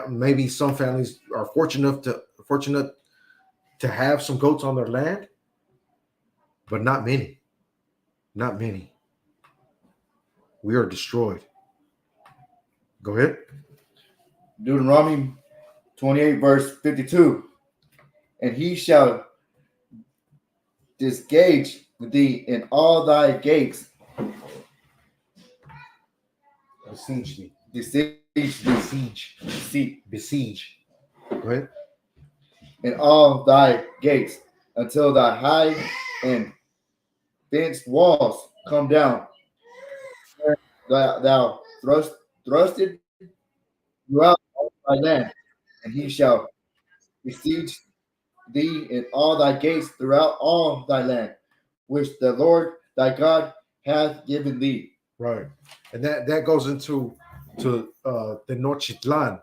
maybe some families are fortunate to have some goats on their land, but not many. Not many. We are destroyed. Go ahead. Deuteronomy 28, verse 52. And he shall disgage thee in all thy gates. Besiege thee. Besiege. Go ahead. In all thy gates until thy high and fenced walls come down. Thou thrusted throughout all thy land, and he shall besiege thee in all thy gates throughout all thy land, which the Lord thy God hath given thee. Right, and that goes into Tenochtitlan.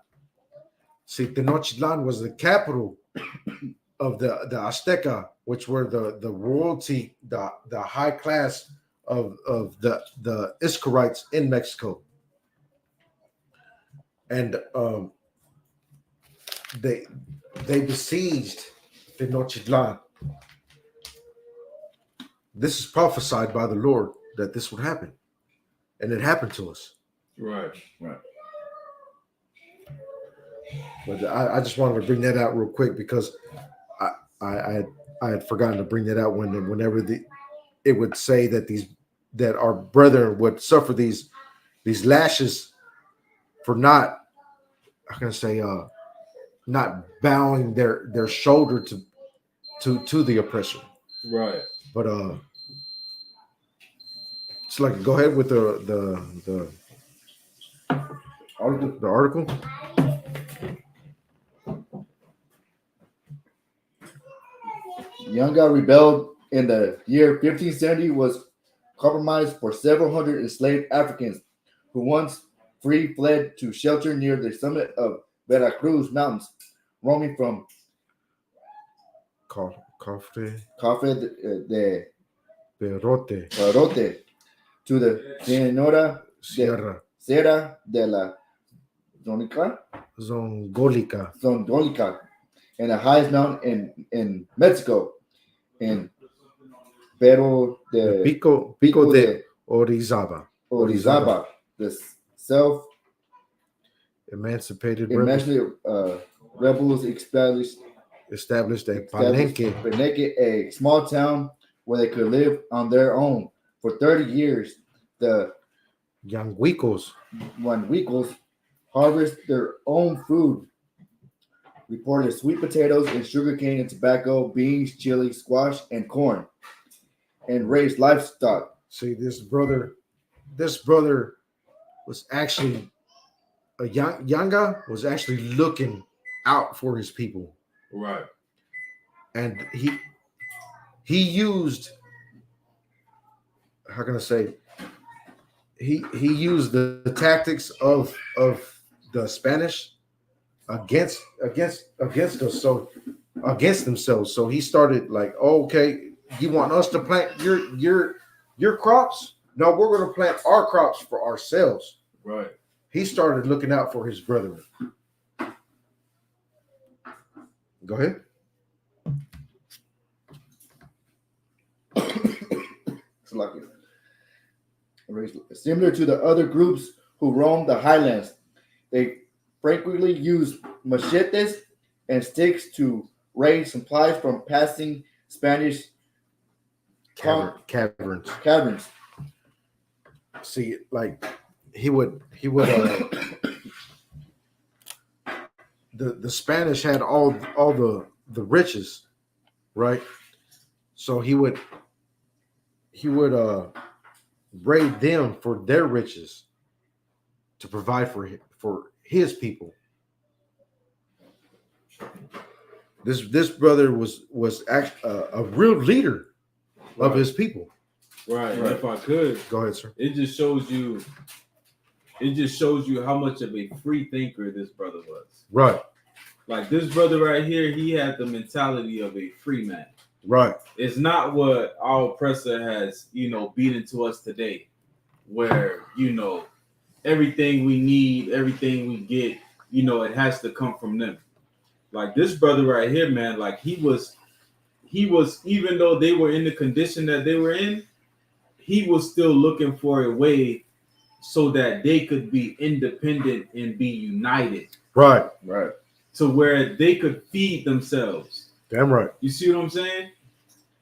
See, Tenochtitlan was the capital of the Azteca, which were the royalty, the high class of the Iscarites in Mexico, and they besieged Tenochtitlan. This is prophesied by the Lord that this would happen, and it happened to us. Right. But I just wanted to bring that out real quick because I had forgotten to bring that out whenever it would say that our brethren would suffer these lashes for not, how can I say, not bowing their shoulder to the oppressor. Right. But it's like, go ahead with the article. Yanga rebelled in the year 1570, was compromised for several hundred enslaved Africans who once free fled to shelter near the summit of Veracruz Mountains, roaming from Cafre de Perote to the Senora Sierra de la Zongolica, and the highest mountain in Mexico, in Pero de Pico de Orizaba, the self emancipated rebels established a Palenque, a small town where they could live on their own for 30 years. The Yanguicos harvest their own food, reported sweet potatoes and sugarcane and tobacco, beans, chili, squash, and corn, and raised livestock. See, this brother was actually Yanga was actually looking out for his people. Right. And he used, how can I say, he used the tactics of the Spanish against us, so against themselves. So he started like, oh, okay, you want us to plant your crops? No, we're going to plant our crops for ourselves. Right. He started looking out for his brethren. Go ahead. It's lucky. Similar to the other groups who roamed the highlands, they frequently used machetes and sticks to raise supplies from passing Spanish caverns. See, like he would the Spanish had all the riches, right? So he would raid them for their riches to provide for his people. This brother was a real leader of his people. Right. If I could, go ahead, sir. It just shows you how much of a free thinker this brother was. Right. Like this brother right here, he had the mentality of a free man. Right. It's not what our oppressor has, beat into us today, where, everything we need, everything we get, it has to come from them. Like this brother right here, man, like he was, even though they were in the condition that they were in, he was still looking for a way so that they could be independent and be united. Right. To where they could feed themselves. Damn right. You see what I'm saying?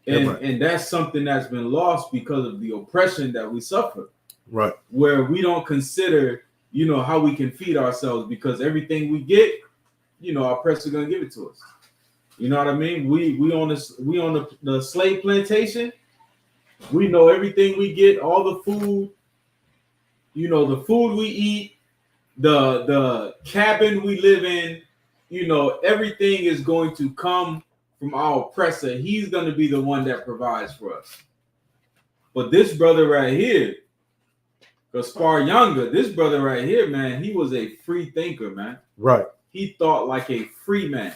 And that's something that's been lost because of the oppression that we suffer. Right. Where we don't consider, how we can feed ourselves, because everything we get, our oppressor gonna give it to us. You know what I mean? We on the slave plantation. We know everything we get, all the food, the food we eat, the cabin we live in, everything is going to come from our oppressor. He's going to be the one that provides for us. But this brother right here, Gaspar Yanga, this brother right here, man, he was a free thinker, man. Right. He thought like a free man.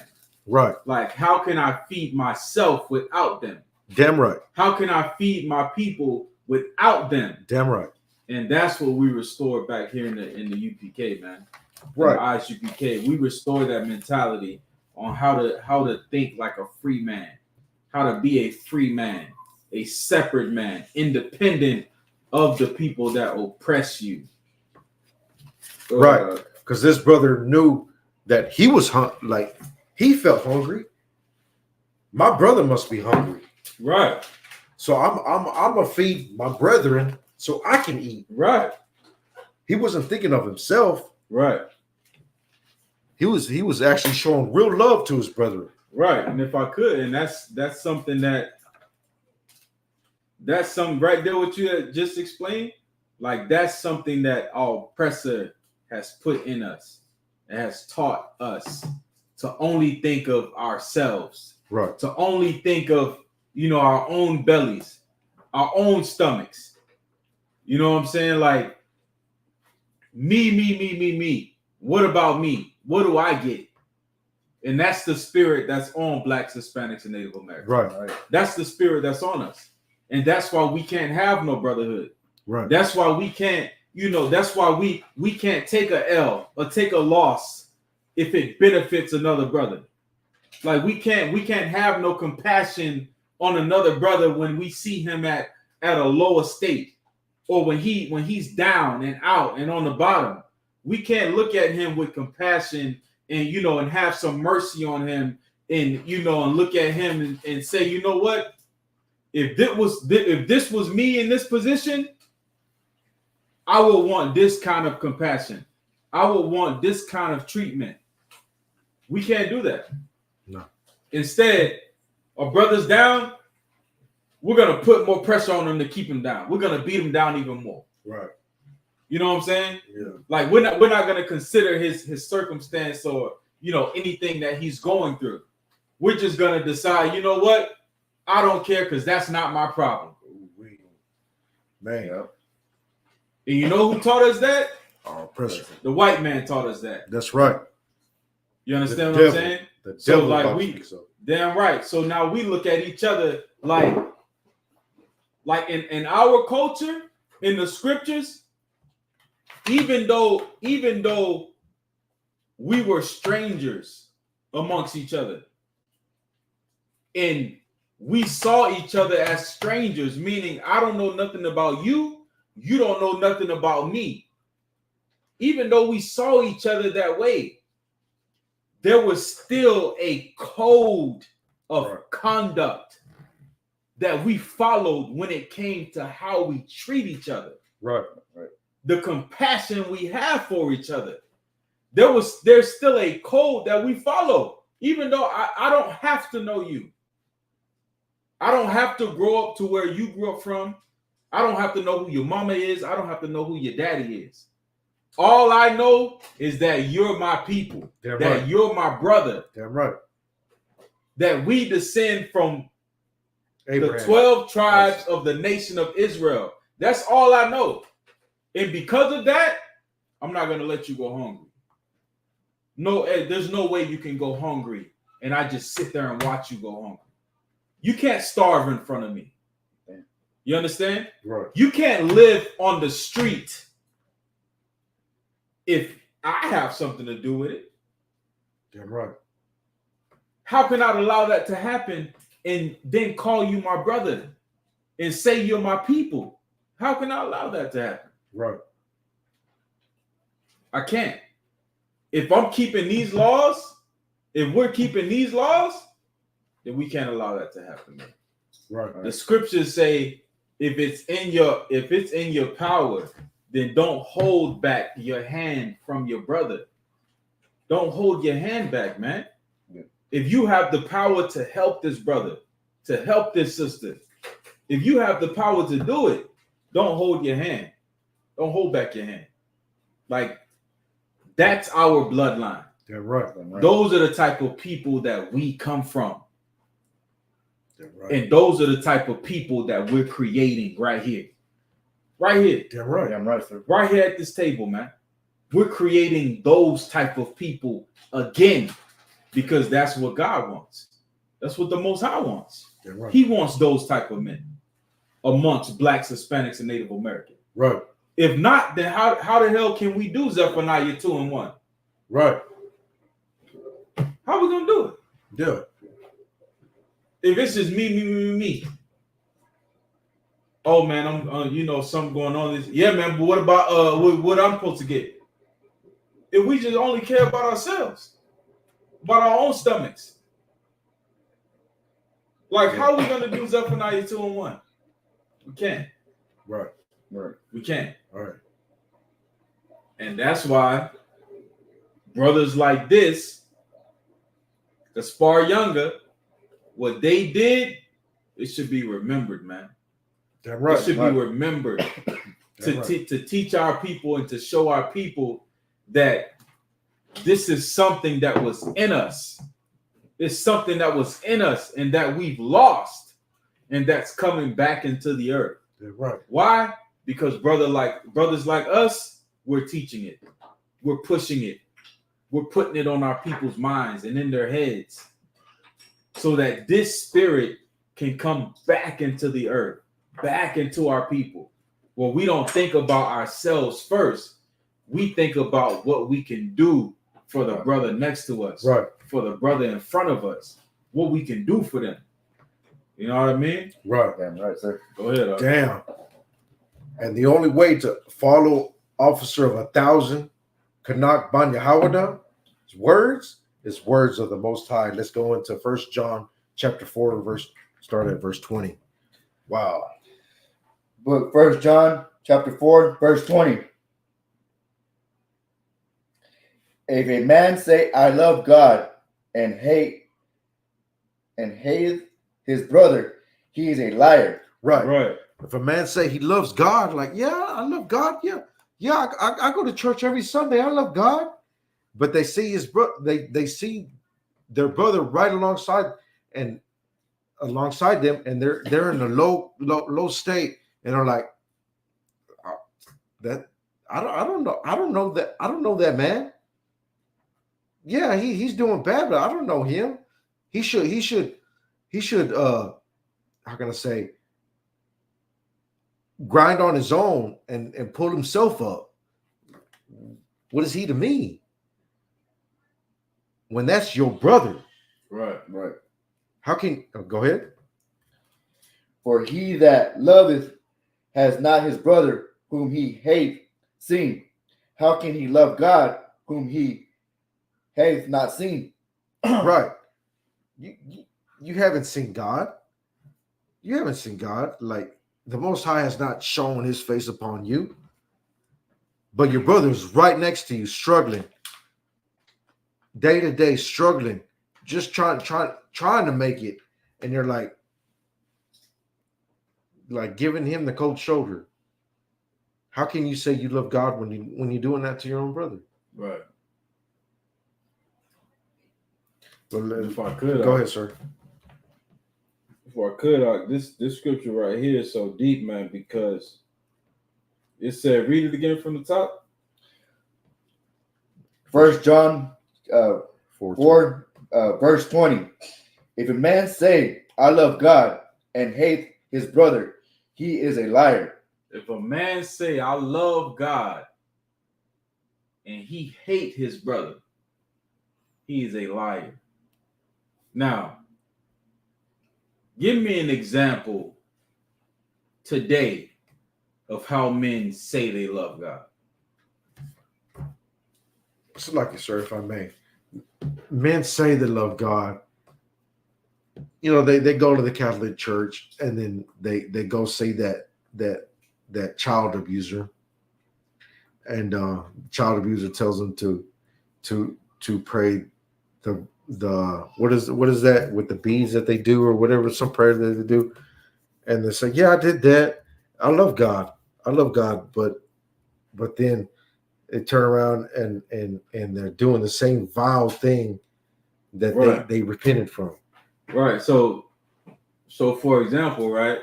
Right. Like, how can I feed myself without them? Damn right. How can I feed my people without them? Damn right. And that's what we restored back here in the UPK, man. Right. ISUPK, we restore that mentality on how to think like a free man, how to be a free man, a separate man, independent of the people that oppress you. Right. Because this brother knew that he was like he felt hungry. My brother must be hungry. Right. So I'm gonna feed my brethren so I can eat. Right. He wasn't thinking of himself. Right. He was actually showing real love to his brethren. Right. And if I could, and that's something right there what you had just explained. Like that's something that our oppressor has put in us. It has taught us to only think of ourselves. Right. To only think of, our own bellies, our own stomachs. You know what I'm saying? Like me. What about me? What do I get? And that's the spirit that's on Blacks, Hispanics, and Native Americans. Right. That's the spirit that's on us. And that's why we can't have no brotherhood. Right. That's why we can't, that's why we can't take a L or take a loss if it benefits another brother. Like we can't have no compassion on another brother when we see him at a lower state, or when he's down and out and on the bottom. We can't look at him with compassion and and have some mercy on him and and look at him and say, you know what? If this was me in this position, I would want this kind of compassion. I would want this kind of treatment. We can't do that. No. Instead, our brother's down, we're gonna put more pressure on him to keep him down. We're gonna beat him down even more. Right. You know what I'm saying? Yeah. Like we're not gonna consider his circumstance or anything that he's going through. We're just gonna decide, you know what? I don't care because that's not my problem. Man. And you know who taught us that? Our oppressor. The white man taught us that. That's right. You understand what I'm saying? So like damn right. So now we look at each other like in our culture, in the scriptures, even though we were strangers amongst each other, and we saw each other as strangers, meaning I don't know nothing about you, you don't know nothing about me. Even though we saw each other that way, there was still a code of conduct that we followed when it came to how we treat each other. Right. The compassion we have for each other. There's still a code that we follow, even though I don't have to know you. I don't have to grow up to where you grew up from. I don't have to know who your mama is. I don't have to know who your daddy is. All I know is that you're my people. Damn that right. You're my brother. Damn right. That we descend from Abraham. the 12 tribes of the nation of Israel. That's all I know. And because of that, I'm not going to let you go hungry. No, there's no way you can go hungry and I just sit there and watch you go hungry. You can't starve in front of me. You understand? Right. You can't live on the street if I have something to do with it. Damn right. How can I allow that to happen and then call you my brother and say you're my people? How can I allow that to happen? Right. I can't. If I'm keeping these laws, if we're keeping these laws, then we can't allow that to happen, man. Right. The scriptures say if it's in your power, then don't hold back your hand from your brother. Don't hold your hand back, man. Yeah. If you have the power to help this brother, to help this sister, if you have the power to do it, don't hold your hand. Don't hold back your hand. Like, that's our bloodline. Yeah, right. Right. Those are the type of people that we come from. Yeah, right. And those are the type of people that we're creating right here. Right here. Yeah, right. Damn right, sir. Right here at this table, man. We're creating those type of people again because that's what God wants. That's what the Most High wants. Yeah, right. He wants those type of men amongst Blacks, Hispanics, and Native Americans. Right. If not, then how the hell can we do Zephaniah 2 and 1? Right. How are we gonna do it? Yeah. If it's just me. Oh man, I'm something going on. Yeah, man. But what about what I'm supposed to get? If we just only care about ourselves, about our own stomachs, like how are we gonna do Zephaniah 2 and 1? We can't. Right. Right. We can't. All right. And that's why brothers like this, Gaspar Yanga, what they did, it should be remembered, man. Damn right. It should be remembered to teach our people and to show our people that this is something that was in us. It's something that was in us and that we've lost, and that's coming back into the earth. Yeah, right. Why? Because brothers like us, we're teaching it. We're pushing it. We're putting it on our people's minds and in their heads so that this spirit can come back into the earth, back into our people. Well, we don't think about ourselves first. We think about what we can do for the brother next to us, right? For the brother in front of us, what we can do for them. You know what I mean? Right. Damn right, sir. Go ahead. Damn. And the only way to follow Officer of 1,000, Kanak Ban Yahawada, is words of the Most High. Let's go into 1 John chapter 4, start at verse 20. Wow. Book 1 John chapter 4, verse 20. If a man say, I love God, and hateth his brother, he is a liar. Right. Right. If a man say he loves God, like, yeah, I love God. Yeah, I go to church every Sunday. I love God. But they see his brother, they see their brother right alongside them, and they're in a low state, and they're like, that I don't know that man. Yeah, he's doing bad, but I don't know him. He should how can I say, grind on his own and pull himself up. What is he to me? When that's your brother. Right. How can go ahead? For he that loveth has not his brother whom he hath seen. How can he love God whom he hath not seen? Right. You haven't seen God. You haven't seen God. Like, the Most High has not shown his face upon you. But your brother's right next to you, struggling. Day to day, struggling, just trying to make it, and you're like giving him the cold shoulder. How can you say you love God when you're doing that to your own brother? Right. Well, if I could, go ahead, sir. If I could, this scripture right here is so deep, man, because it said, read it again from the top. 1 John 4 verse 20. If a man say, I love God, and hate his brother, he is a liar. If a man say, I love God, and he hate his brother, he is a liar. Now, give me an example today of how men say they love God. So like it, sir, if I may. Men say they love God. You know, they go to the Catholic Church and then they go say that child abuser, and child abuser tells them to pray the what is that with the beads that they do or whatever, some prayer that they do, and they say, yeah, I did that. I love God, but then they turn around and they're doing the same vile thing that Right. they repented from. Right. So for example, right,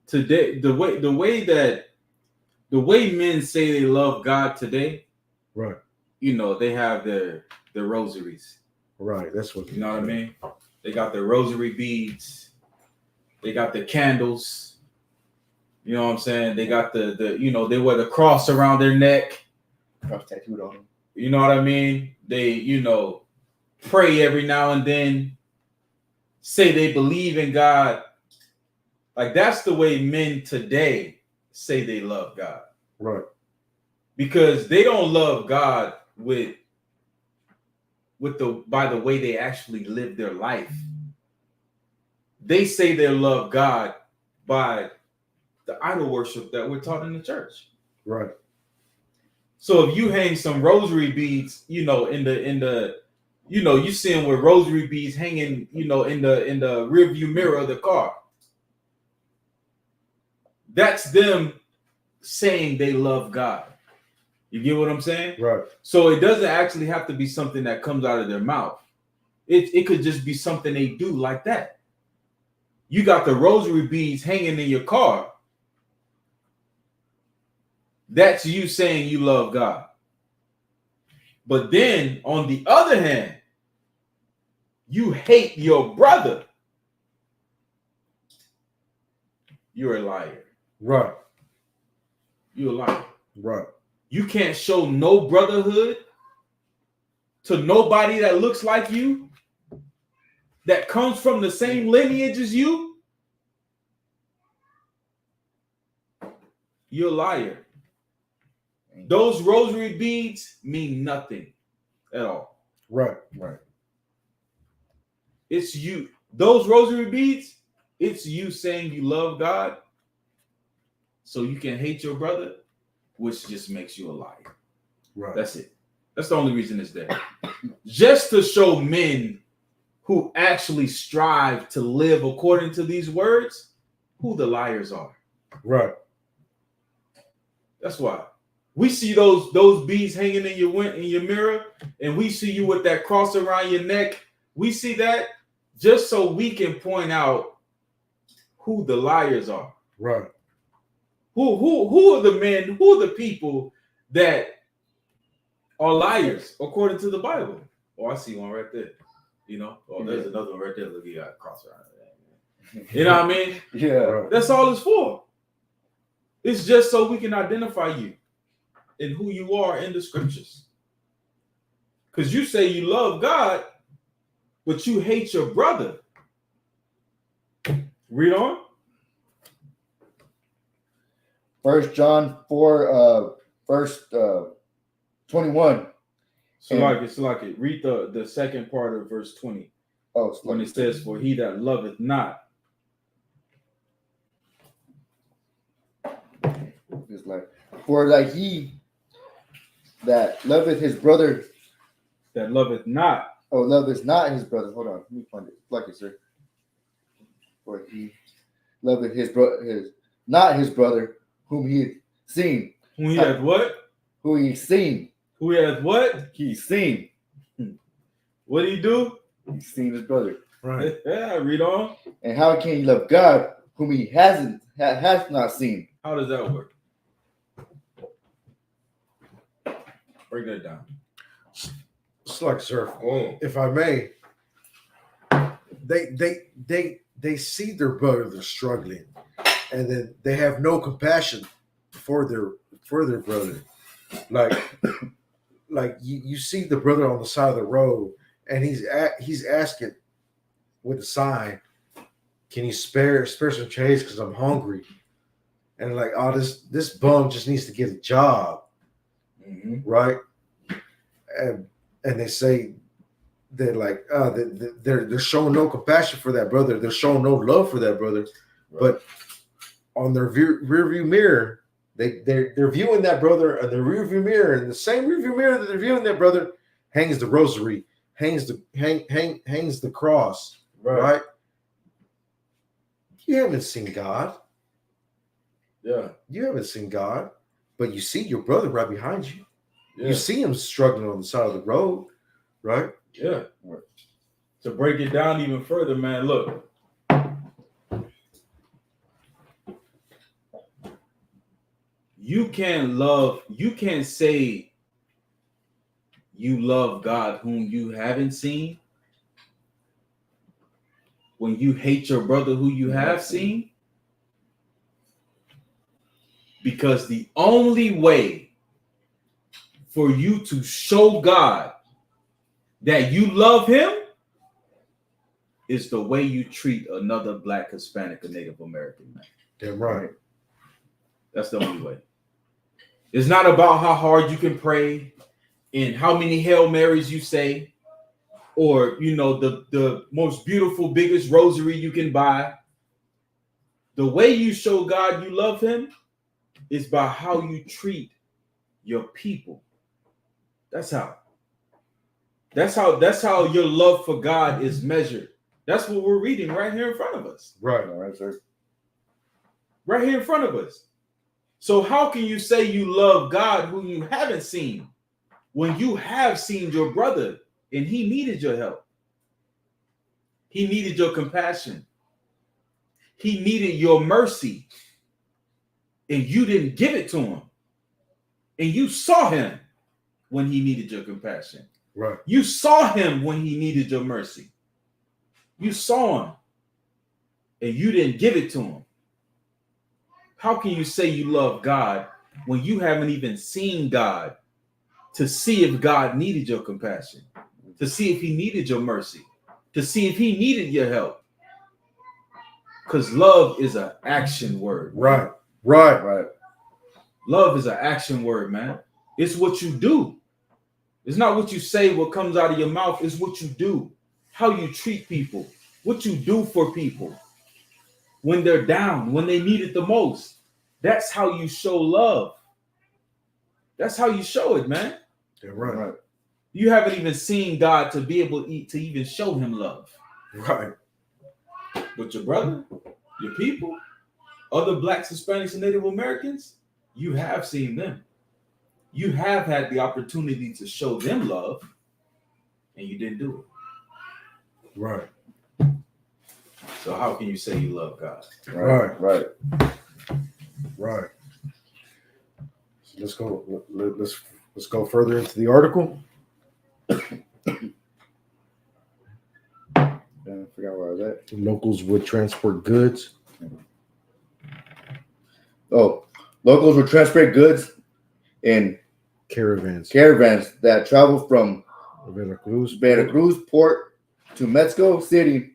today the way men say they love God today, Right. you know, they have their rosaries. Right. That's what you know what I mean. They got their rosary beads. They got the candles. You know what I'm saying? They got the you know, they wear the cross around their neck. Cross tattooed on them. You know what I mean? They, you know, pray every now and then. Say they believe in God. Like, that's the way men today say they love God. Right. Because they don't love God by the way they actually live their life. They say they love God by the idol worship that we're taught in the church. Right. So if you hang some rosary beads, you know, in the you know, you see them with rosary beads hanging, you know, in the rear view mirror of the car. That's them saying they love God. You get what I'm saying? Right. So it doesn't actually have to be something that comes out of their mouth. It could just be something they do like that. You got the rosary beads hanging in your car. That's you saying you love God. But then, on the other hand, you hate your brother. You're a liar. Right. You're a liar. Right. You can't show no brotherhood to nobody that looks like you, that comes from the same lineage as you. You're a liar. Those rosary beads mean nothing at all. Right. Right. It's you. Those rosary beads, it's you saying you love God so you can hate your brother, which just makes you a liar. Right. That's it. That's the only reason it's there. Just to show men who actually strive to live according to these words who the liars are. Right. That's why. We see those beads hanging in your mirror, and we see you with that cross around your neck. We see that just so we can point out who the liars are. Right. Who are the men, who are the people that are liars according to the Bible? Oh, I see one right there. You know, oh, there's another one right there. Look, you got a cross around there. You know what I mean? Yeah. That's all it's for. It's just so we can identify you and who you are in the scriptures. Because you say you love God, but you hate your brother. Read on. 1 John 4, verse 21. Salaki. Read the second part of verse 20. Oh, when it says, for he that loveth not. It's like, for like he that loveth his brother. That loveth not. Oh, loveth not his brother. Hold on. Let me find it. Like it, sir. For he loveth his brother, not his brother, whom he had seen. Whom he hath what? Who he seen. Who he hath what? He's seen. What did he do? He's seen his brother. Right. Yeah, read on. And how can he love God whom he has not seen? How does that work? Break that down. It's like Surf. If I may, they see their brother they're struggling, and then they have no compassion for their brother. Like you see the brother on the side of the road, and he's asking with a sign, "Can you spare some change because I'm hungry?" And like, oh, this bum just needs to get a job, right? And they say they're like, they're showing no compassion for that brother. They're showing no love for that brother, but on their rear view mirror, they're viewing that brother in the rear view mirror, and the same rear view mirror that they're viewing that brother hangs the rosary, hangs the cross, right? You haven't seen God. Yeah. You haven't seen God, but you see your brother right behind you. Yeah. You see him struggling on the side of the road, right? Yeah. To break it down even further, man, look. You can't say you love God whom you haven't seen when you hate your brother who you have seen. Because the only way for you to show God that you love him is the way you treat another Black, Hispanic, or Native American man. Damn right. That's the only way. It's not about how hard you can pray and how many Hail Marys you say, or the most beautiful, biggest rosary you can buy. The way you show God you love him is by how you treat your people. That's how your love for God is measured. That's what we're reading right here in front of us. Right, all right, sir. Right here in front of us. So how can you say you love God who you haven't seen when you have seen your brother and he needed your help? He needed your compassion. He needed your mercy. And you didn't give it to him. And you saw him when he needed your compassion. Right. You saw him when he needed your mercy. You saw him and you didn't give it to him. How can you say you love God when you haven't even seen God to see if God needed your compassion, to see if he needed your mercy, to see if he needed your help? Because love is an action word. Right. Love is an action word, man. It's what you do. It's not what you say, what comes out of your mouth. It's what you do, how you treat people, what you do for people when they're down, when they need it the most. That's how you show love. That's how you show it, man. Yeah, right. You haven't even seen God to be able to even show him love. Right. But your brother, your people, other Blacks, Hispanics, and Native Americans, you have seen them. You have had the opportunity to show them love, and you didn't do it. Right. So how can you say you love God? Right. So let's go. Let's go further into the article. I forgot where I was at. Locals would transport goods. Oh, locals would transport goods in caravans that travel from Veracruz port to Mexico City,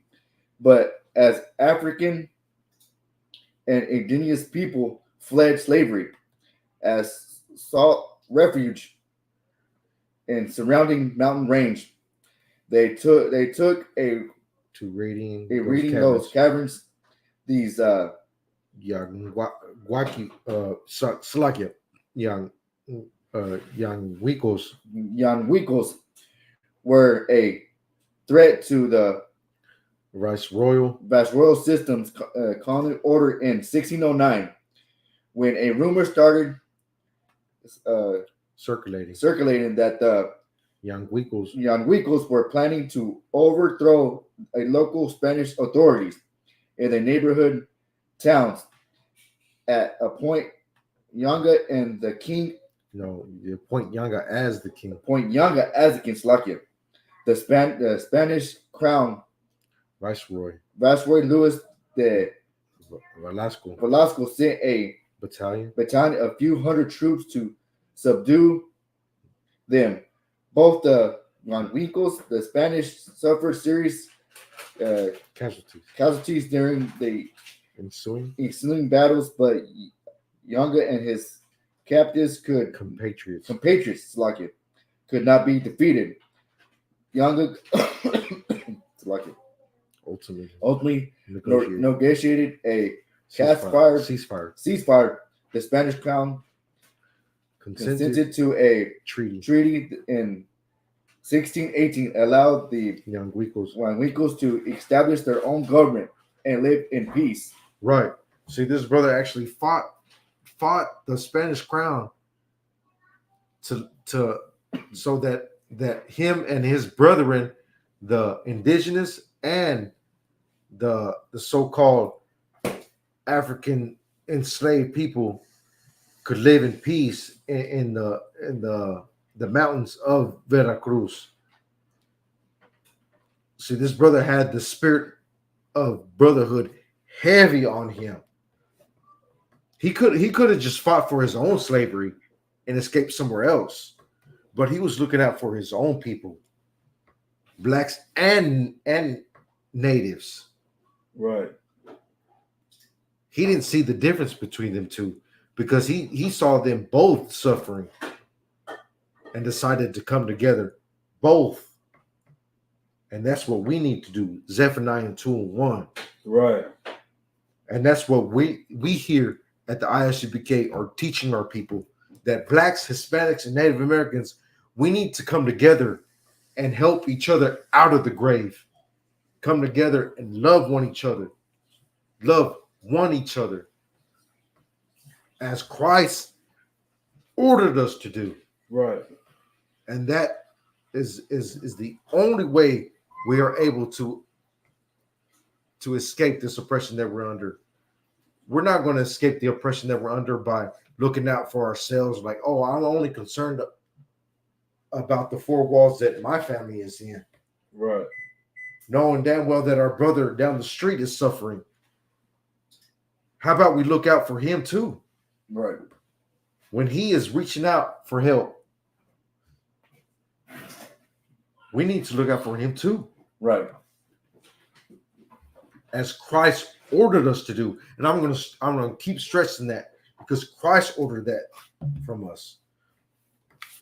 but as African and indigenous people fled slavery as sought refuge in surrounding mountain range. They took to raiding those caverns. These Yanguicos were a threat to the Viceroyal system's colonial order in 1609, when a rumor started circulating that the Yanguicos were planning to overthrow a local Spanish authorities in the neighborhood towns. At a point, Yanga and the king You appoint Yanga as the king. Appoint Yanga as the king. Slakia. The Spanish crown Viceroy Louis de Velasco sent a battalion, a few hundred troops to subdue them. Both the Manhuicos, the Spanish, suffered serious casualties during the ensuing battles, but Yanga and his captives compatriots could not be defeated. Yanga ultimately negotiated a ceasefire. The Spanish crown consented to a treaty in 1618, allowed the Manhuicos to establish their own government and live in peace. Right. See, this brother actually fought the Spanish crown so that him and his brethren, the indigenous and the so-called African enslaved people, could live in peace in the mountains of Veracruz. See, this brother had the spirit of brotherhood heavy on him. He could have just fought for his own slavery and escaped somewhere else, but he was looking out for his own people, blacks and natives. Right. He didn't see the difference between them two because he saw them both suffering and decided to come together, both. And that's what we need to do. Zephaniah 2:1. Right. And that's what we here at the ISUPK are teaching our people, that blacks, Hispanics, and Native Americans, we need to come together and help each other out of the grave. Come together and love one another as Christ ordered us to do. Right. And that is the only way we are able to escape this oppression that we're under. We're not going to escape the oppression that we're under by looking out for ourselves like, oh, I'm only concerned about the four walls that my family is in. Right. Knowing damn well that our brother down the street is suffering. How about we look out for him too? Right. When he is reaching out for help, we need to look out for him too. Right. As Christ ordered us to do. And I'm gonna keep stressing that because Christ ordered that from us.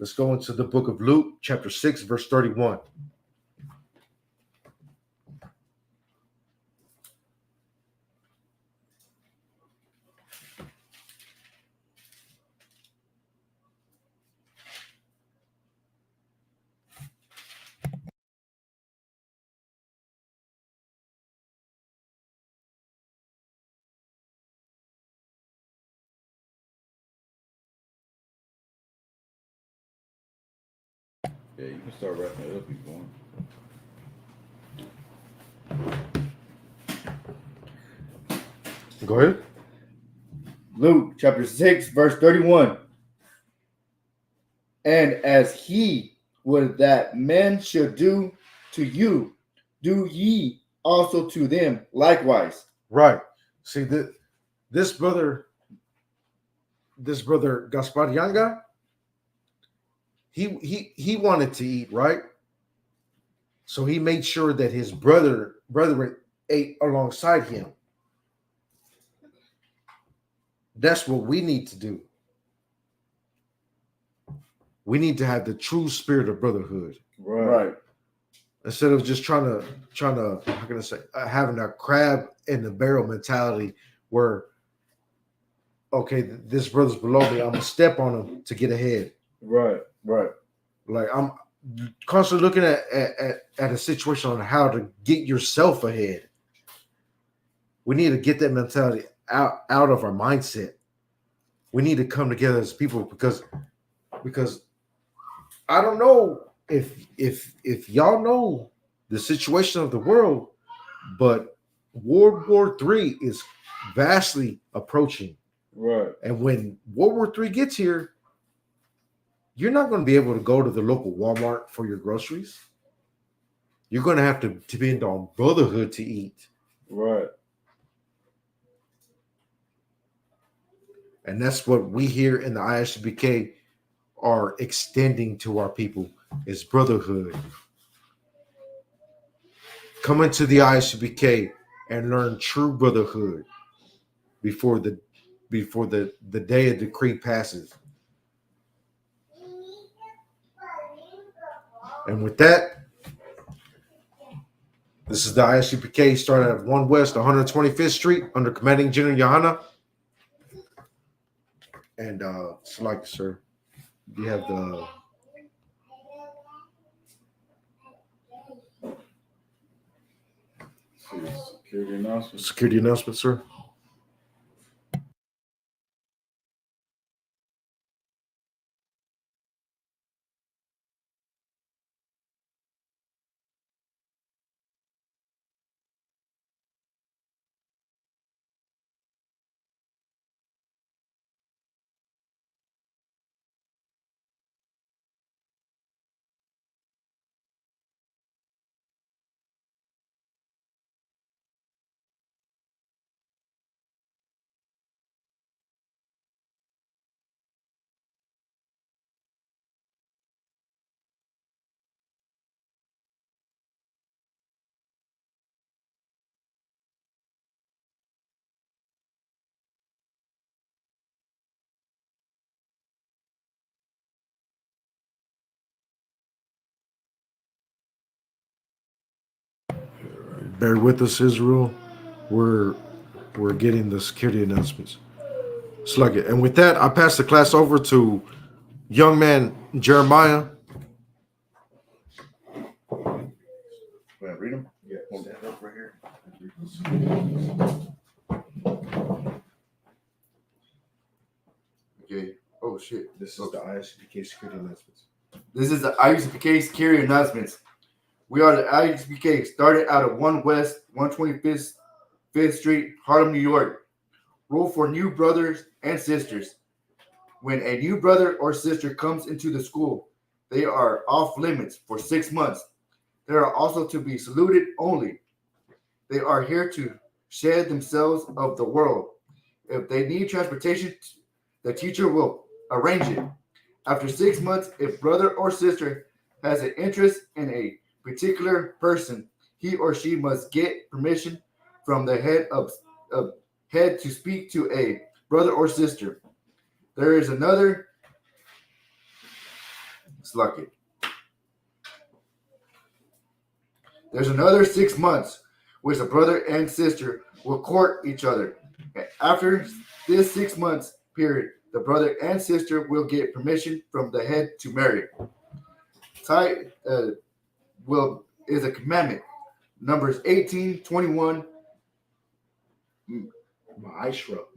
Let's go into the book of Luke, chapter 6, verse 31. Yeah, you can start wrapping it up if you want. Go ahead. Luke chapter 6, verse 31. And as he would that men should do to you, do ye also to them likewise. Right. See, this brother Gaspar Yanga, he wanted to eat, right? So he made sure that his brethren ate alongside him. That's what we need to do. We need to have the true spirit of brotherhood. Right. Instead of just trying to how can I say, having a crab in the barrel mentality where, okay, this brother's below me, I'm gonna step on him to get ahead. Right. Like I'm constantly looking at a situation on how to get yourself ahead. We need to get that mentality out of our mindset. We need to come together as people because I don't know if y'all know the situation of the world, but World War III is vastly approaching. Right. And when World War III gets here, you're not going to be able to go to the local Walmart for your groceries. You're going to have to depend on Brotherhood to eat. Right. And that's what we here in the ISUPK are extending to our people is Brotherhood. Come into the ISUPK and learn true Brotherhood before the day of decree passes. And with that, this is the ISUPK starting at 1 West 125th Street under Commanding General Johanna. And it's like, sir, you have the security announcement, sir. Bear with us, Israel. We're getting the security announcements. Slug it. And with that, I pass the class over to young man Jeremiah. Read them? Yeah. Stand up right here. Okay. Oh shit. This is the ISUPK security announcements. This is the ISUPK security announcements. We are the ISUPK, started out of 1 West 125th 5th Street, Harlem, New York. Rule for new brothers and sisters. When a new brother or sister comes into the school, they are off limits for 6 months. They are also to be saluted only. They are here to shed themselves of the world. If they need transportation, the teacher will arrange it. After 6 months, if brother or sister has an interest in a particular person, he or she must get permission from the head to speak to a brother or sister. There is another. Sluck it. There's another 6 months which the brother and sister will court each other. After this 6 months period, the brother and sister will get permission from the head to marry. Tie is a commandment. Numbers 18, 21.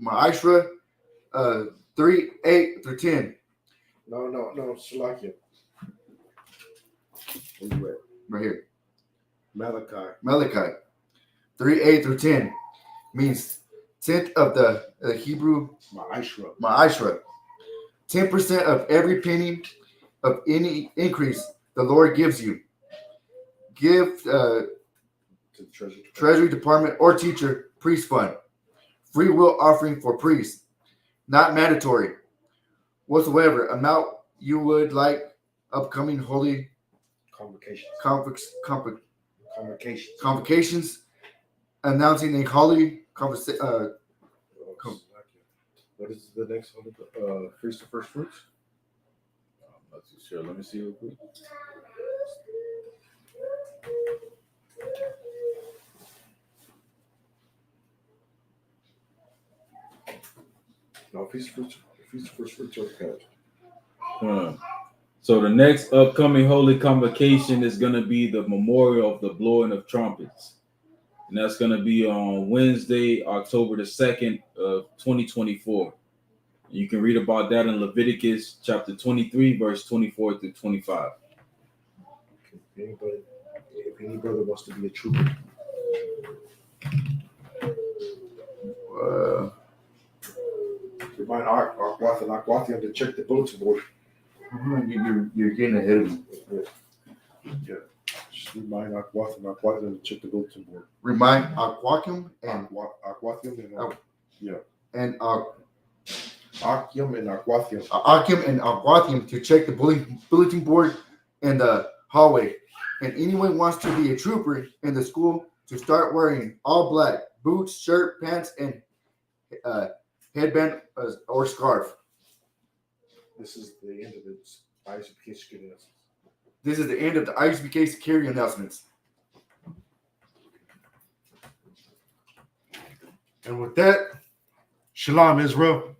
Ma'ashra 3, 8 through 10. No, Shalakia. Right here. Malachi. 3, 8 through 10 means 10th of the Hebrew Ma'ashra. 10% of every penny of any increase the Lord gives you. Give to the Treasury Department or teacher priest fund. Free will offering for priests. Not mandatory. Whatsoever amount you would like upcoming holy convocations, announcing a holy what is the next one? Feast of First Fruits? I'm not too sure. Let me see real quick. No, Feast of First Fruits are okay. So the next upcoming holy convocation is going to be the memorial of the blowing of trumpets. And that's going to be on Wednesday, October the 2nd of 2024. You can read about that in Leviticus chapter 23, verse 24 through 25. If any brother wants to be a trooper. Remind Akwatha to check the bulletin board. You're getting ahead of me. Yeah. Just remind Aquatium to check the bulletin board. Remind Aquatium and Aquatium and and Akium and Aquatium. Akim and Aquatium to check the bulletin board in the hallway. And anyone wants to be a trooper in the school to start wearing all black boots, shirt, pants, and headband or scarf. This is the end of the ISUPK security announcements. This is the end of the ISUPK security announcements. And with that, Shalom, Israel.